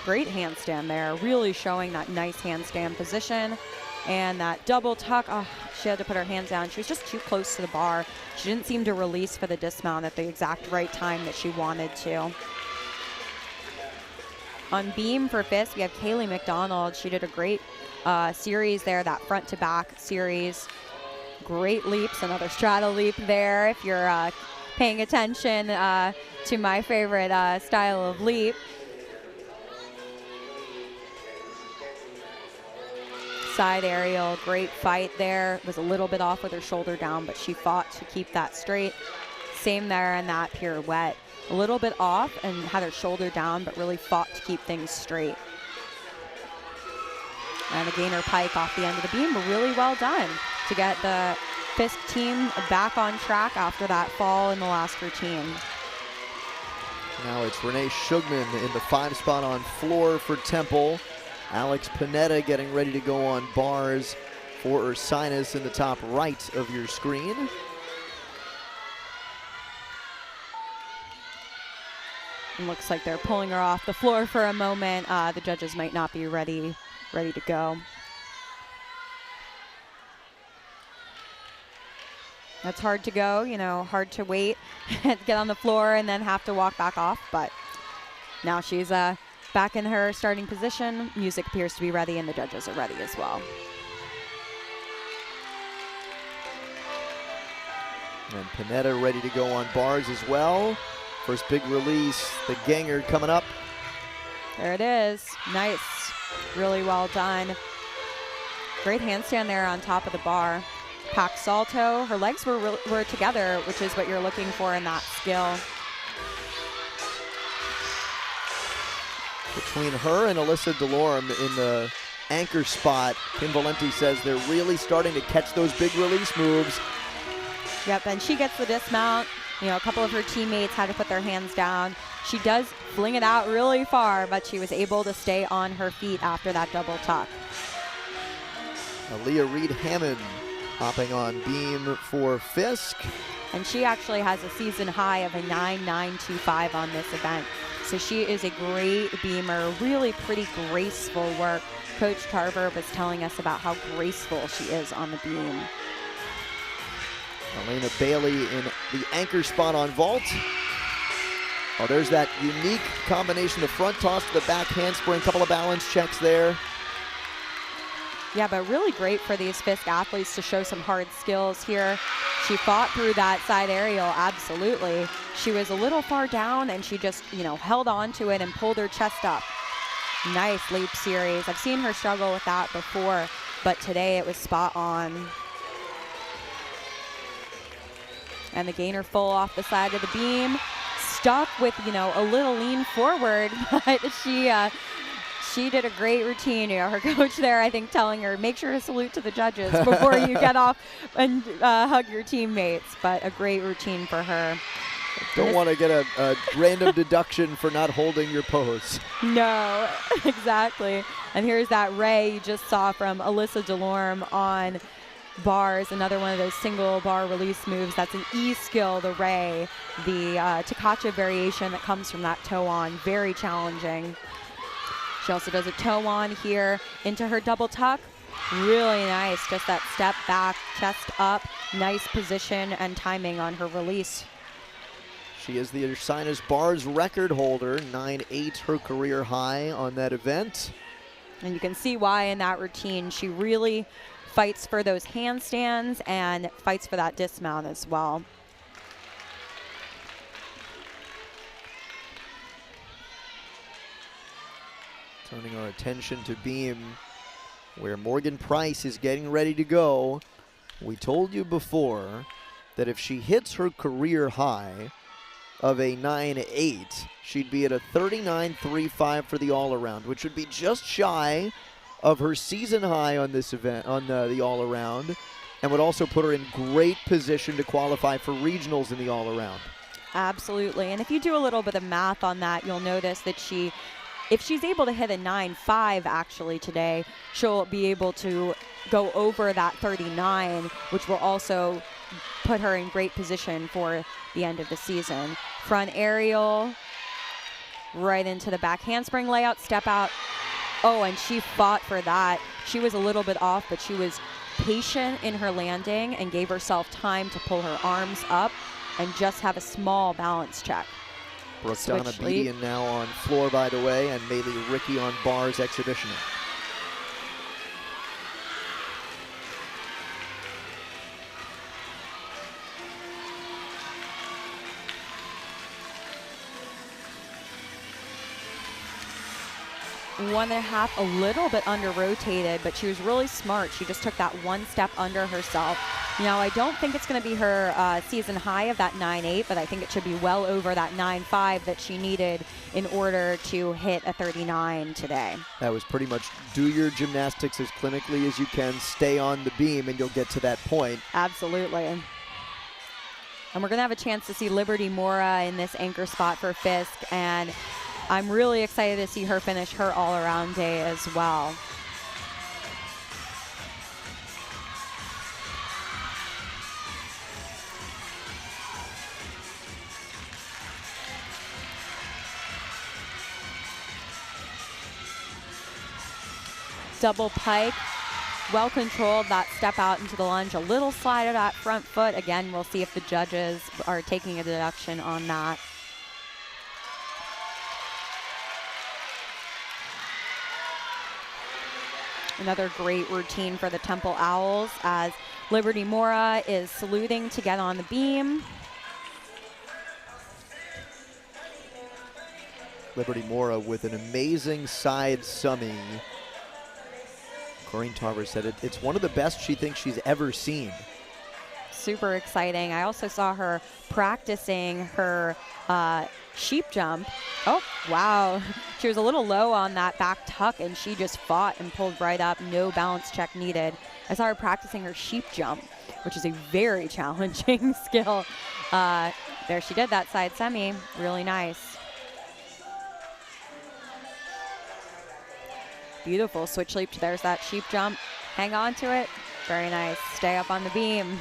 Great handstand there, really showing that nice handstand position. And that double tuck, she had to put her hands down. She was just too close to the bar. She didn't seem to release for the dismount at the exact right time that she wanted to. On beam for Fisk, we have Kaylee McDonald. She did a great series there, that front to back series. Great leaps, another straddle leap there if you're paying attention to my favorite style of leap. Side aerial, great fight there. Was a little bit off with her shoulder down, but she fought to keep that straight. Same there in that pirouette. A little bit off and had her shoulder down, but really fought to keep things straight. And a gainer pike off the end of the beam, but really well done to get the Fisk team back on track after that fall in the last routine. Now it's Renee Shugman in the 5 spot on floor for Temple. Alex Panetta getting ready to go on bars for Ursinus in the top right of your screen. It looks like they're pulling her off the floor for a moment. The judges might not be ready to go. That's hard to go, you know, hard to wait, get on the floor and then have to walk back off. But now she's back in her starting position. Music appears to be ready and the judges are ready as well. And Panetta ready to go on bars as well. First big release, the ganger coming up. There it is. Nice. Really well done. Great handstand there on top of the bar. Pack salto. Her legs were together, which is what you're looking for in that skill. Between her and Alyssa Delorme in the anchor spot, Kim Valenti says they're really starting to catch those big release moves. Yep, and she gets the dismount. You know, a couple of her teammates had to put their hands down. She does fling it out really far, but she was able to stay on her feet after that double tuck. Aaliyah Reed-Hammond hopping on beam for Fisk. And she actually has a season high of a 9.925 on this event. So she is a great beamer, really pretty graceful work. Coach Tarver was telling us about how graceful she is on the beam. Elena Bailey in the anchor spot on vault. Oh, there's that unique combination of front toss to the back handspring, couple of balance checks there. Yeah, but really great for these Fisk athletes to show some hard skills here. She fought through that side aerial, absolutely. She was a little far down and she just, you know, held on to it and pulled her chest up. Nice leap series. I've seen her struggle with that before, but today it was spot on. And the gainer full off the side of the beam. Stuck with, you know, a little lean forward, but she did a great routine. You know, her coach there, I think, telling her, make sure to salute to the judges before you get off and hug your teammates. But a great routine for her. Don't want to get a random deduction for not holding your pose. No, exactly. And here's that ray you just saw from Alyssa Delorme on bars, another one of those single bar release moves. That's an E skill, the ray, the Takacha variation that comes from that toe on. Very challenging. She also does a toe on here into her double tuck. Really nice, just that step back, chest up, nice position and timing on her release. She is the Ursinus bars record holder, 9.8 her career high on that event. And you can see why in that routine. She really fights for those handstands and fights for that dismount as well. Turning our attention to beam, where Morgan Price is getting ready to go. We told you before that if she hits her career high of a 9.8, she'd be at a 39.35 for the all-around, which would be just shy of her season high on this event, on the all-around, and would also put her in great position to qualify for regionals in the all-around. Absolutely, and if you do a little bit of math on that, you'll notice that if she's able to hit a 9.5 actually today, she'll be able to go over that 39, which will also put her in great position for the end of the season. Front aerial, right into the back handspring layout, step out. Oh, and she fought for that. She was a little bit off, but she was patient in her landing and gave herself time to pull her arms up and just have a small balance check. Brooke Donna Beedian now on floor, by the way, and Maylee Ricky on bars exhibitioning. One and a half, a little bit under rotated, but she was really smart. She just took that one step under herself. Now, I don't think it's going to be her season high of that 9.8, but I think it should be well over that 9.5 that she needed in order to hit a 39 today. That was pretty much do your gymnastics as clinically as you can, stay on the beam, and you'll get to that point. Absolutely. And we're going to have a chance to see Liberty Mora in this anchor spot for Fisk, and I'm really excited to see her finish her all-around day as well. Double pike, well controlled, that step out into the lunge, a little slide of that front foot. Again, we'll see if the judges are taking a deduction on that. Another great routine for the Temple Owls as Liberty Mora is saluting to get on the beam. Liberty Mora with an amazing side summy. Corinne Tarver said it's one of the best she thinks she's ever seen. Super exciting. I also saw her practicing her sheep jump. Oh, wow. She was a little low on that back tuck, and she just fought and pulled right up. No balance check needed. I saw her practicing her sheep jump, which is a very challenging skill. There she did that side semi. Really nice. Beautiful switch leap. There's that sheep jump. Hang on to it. Very nice. Stay up on the beam.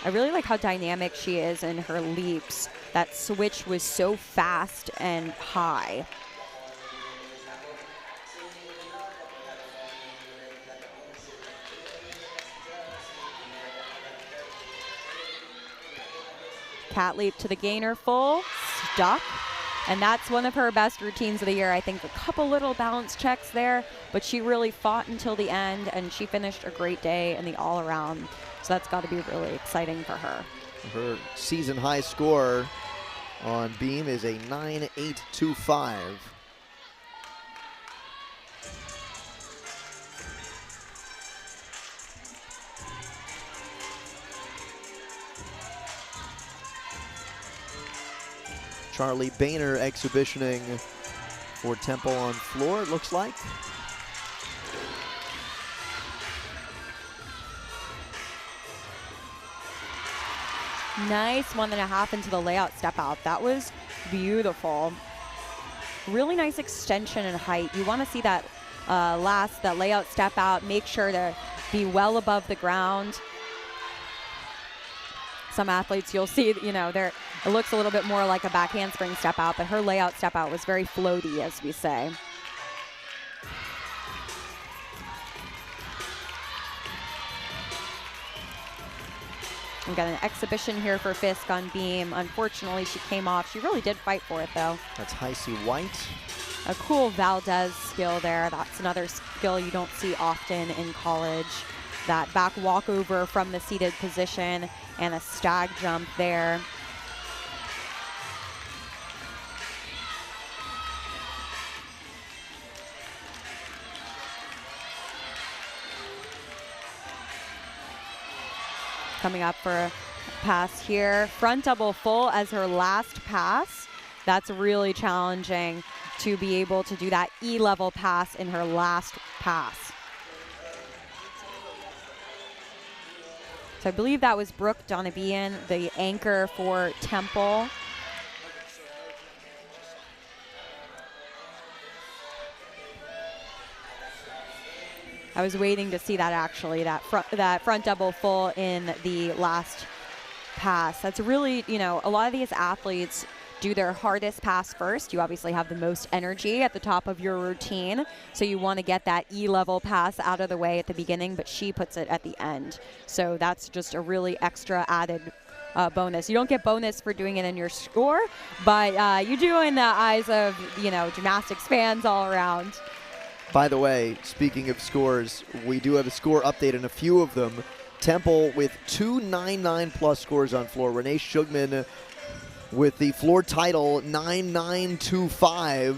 I really like how dynamic she is in her leaps. That switch was so fast and high. Cat leap to the gainer full, stuck. And that's one of her best routines of the year. I think a couple little balance checks there, but she really fought until the end, and she finished a great day in the all-around. So that's got to be really exciting for her. Her season high score on beam is a 9.825. Charlie Boehner exhibitioning for Temple on floor, it looks like. Nice 1.5 into the layout step out. That was beautiful. Really nice extension and height. You want to see that that layout step out. Make sure to be well above the ground. Some athletes you'll see, you know, it looks a little bit more like a back handspring step out, but her layout step out was very floaty, as we say. We got an exhibition here for Fisk on beam. Unfortunately, she came off. She really did fight for it, though. That's Heisey White. A cool Valdez skill there. That's another skill you don't see often in college. That back walkover from the seated position and a stag jump there. Coming up for a pass here. Front double full as her last pass. That's really challenging to be able to do that E-level pass in her last pass. So I believe that was Brooke Donabian, the anchor for Temple. I was waiting to see that actually, that front double full in the last pass. That's really, a lot of these athletes do their hardest pass first. You obviously have the most energy at the top of your routine, so you want to get that E-level pass out of the way at the beginning, but she puts it at the end. So that's just a really extra added bonus. You don't get bonus for doing it in your score, but you do in the eyes of, gymnastics fans all around. By the way, speaking of scores, we do have a score update and a few of them. Temple with 2 9-9+ scores on floor. Renee Shugman with the floor title 9-9-2-5.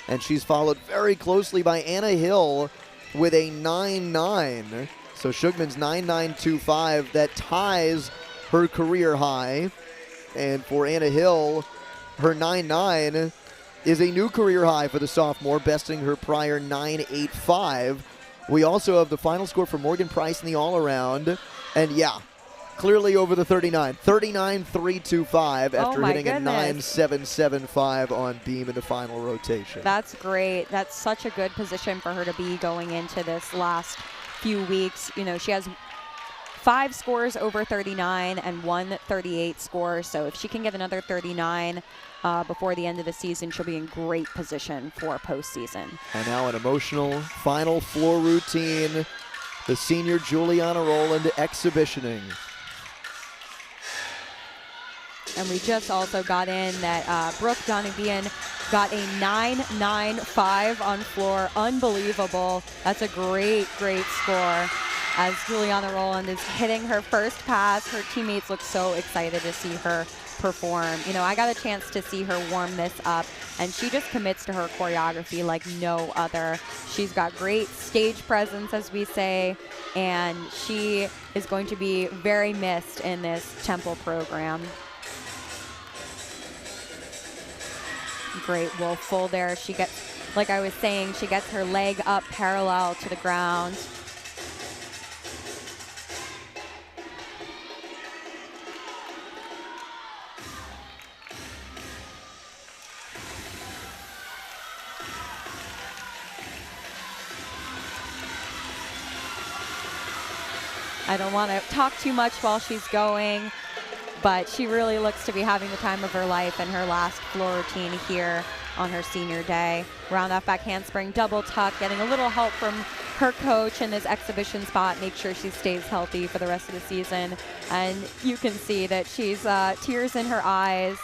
And she's followed very closely by Anna Hill with a 9-9. So Shugman's 9-9-2-5, that ties her career high. And for Anna Hill, her 9-9 is a new career high for the sophomore, besting her prior 9-8-5. We also have the final score for Morgan Price in the all-around. And yeah, clearly over the 39. 39-3-2-5 after hitting a 9-7-7-5 on beam in the final rotation. That's great. That's such a good position for her to be going into this last few weeks. She has 5 scores over 39 and 1 38 score. So if she can get another 39 before the end of the season, she'll be in great position for postseason. And now an emotional final floor routine. The senior Juliana Rowland exhibitioning. And we just also got in that Brooke Donovan got a 9-9-5 on floor. Unbelievable. That's a great, great score. As Juliana Rowland is hitting her first pass, her teammates look so excited to see her perform. I got a chance to see her warm this up, and she just commits to her choreography like no other. She's got great stage presence, as we say, and she is going to be very missed in this Temple program. Great wolf full there. She gets, like I was saying, she gets her leg up parallel to the ground. I don't want to talk too much while she's going, but she really looks to be having the time of her life in her last floor routine here on her senior day. Round off back handspring, double tuck, getting a little help from her coach in this exhibition spot, make sure she stays healthy for the rest of the season. And you can see that she's tears in her eyes.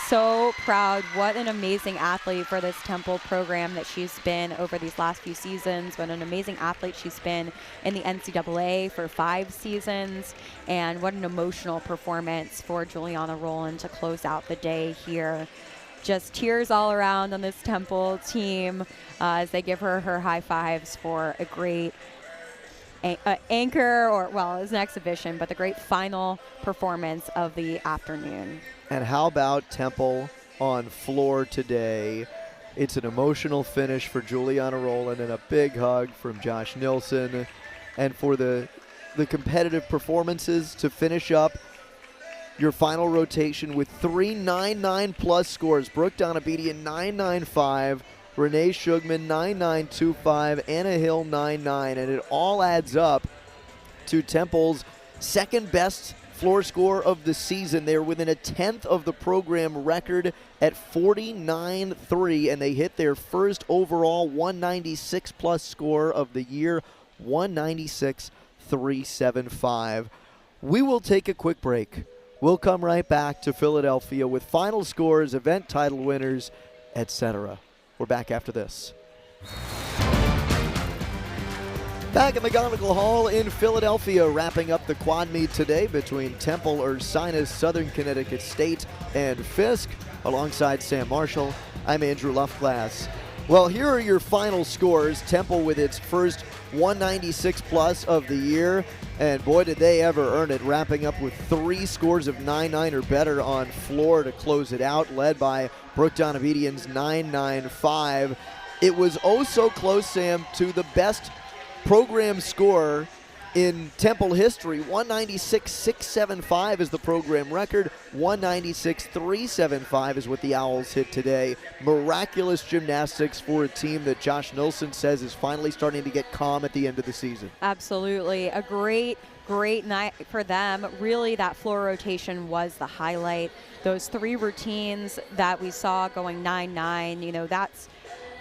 So proud. What an amazing athlete for this Temple program that she's been over these last few seasons. What an amazing athlete she's been in the NCAA for 5 seasons. And what an emotional performance for Juliana Rowland to close out the day here. Just tears all around on this Temple team as they give her her high fives for a great anchor, or well, it was an exhibition, but the great final performance of the afternoon. And how about Temple on floor today? It's an emotional finish for Juliana Rowland and a big hug from Josh Nilsson. And for the competitive performances to finish up your final rotation with 3 9-9+ scores. Brooke Donabedian 9-9-5, Renee Shugman 9-9-2-5, Anna Hill 9-9, and it all adds up to Temple's second best floor score of the season. They're within a 10th of the program record at 49-3, and they hit their first overall 196+ score of the year, 196-375. We will take a quick break. We'll come right back to Philadelphia with final scores, event title winners, etc. We're back after this. Back at McGonigal Hall in Philadelphia, wrapping up the quad meet today between Temple, Ursinus, Southern Connecticut State, and Fisk. Alongside Sam Marshall, I'm Andrew Luftglass. Well, here are your final scores. Temple with its first 196+ of the year, and boy did they ever earn it, wrapping up with 3 scores of 9-9 or better on floor to close it out, led by Brooke Donabedian's 9-9-5. It was oh so close, Sam, to the best program score in Temple history. 196-675 is the program record. 196-375 is what the Owls hit today. Miraculous gymnastics for a team that Josh Nilsson says is finally starting to get calm at the end of the season. Absolutely. A great night for them. Really, that floor rotation was the highlight. Those 3 routines that we saw going 9-9, that's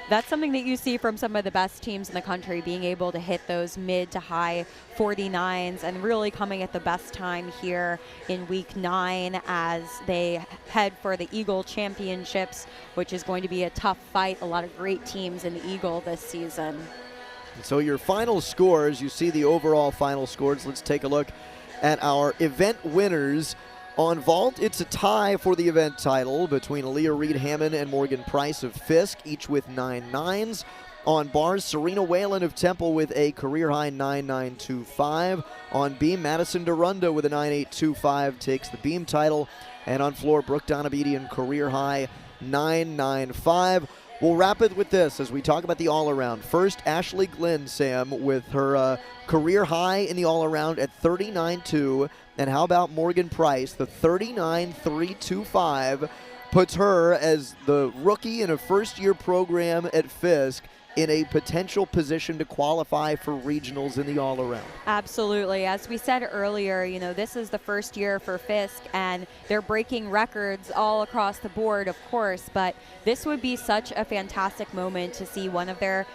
that's something that you see from some of the best teams in the country, being able to hit those mid to high 49s and really coming at the best time here in week 9 as they head for the Eagle Championships, which is going to be a tough fight. A lot of great teams in the Eagle this season. So your final scores, you see the overall final scores. Let's take a look at our event winners. On vault, it's a tie for the event title between Aaliyah Reed-Hammond and Morgan Price of Fisk, each with 9 9s. On bars, Serena Whalen of Temple with a career-high 9.925. On beam, Madison Durunda with a 9.825 takes the beam title. And on floor, Brooke Donabedian, career-high 9.95. We'll wrap it with this as we talk about the all-around. First, Ashley Glynn, Sam, with her career high in the all-around at 39.2. And how about Morgan Price? The 39.325 puts her as the rookie in a first-year program at Fisk in a potential position to qualify for regionals in the all-around. Absolutely. As we said earlier, you know, this is the first year for Fisk, and they're breaking records all across the board, of course, but this would be such a fantastic moment to see one of their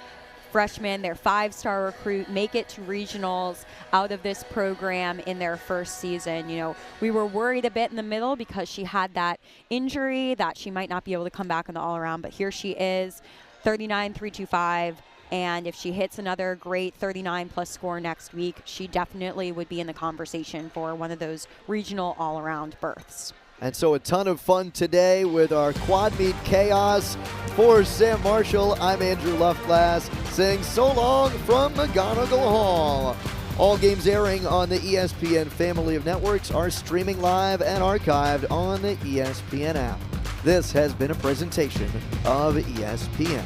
freshmen, their 5-star recruit, make it to regionals out of this program in their first season. You know, we were worried a bit in the middle because she had that injury that she might not be able to come back in the all-around, but here she is, 39.325, and if she hits another great 39-plus score next week, she definitely would be in the conversation for one of those regional all-around berths. And so a ton of fun today with our quad meet chaos. For Sam Marshall, I'm Andrew Luftglass saying so long from McGonigal Hall. All games airing on the ESPN family of networks are streaming live and archived on the ESPN app. This has been a presentation of ESPN.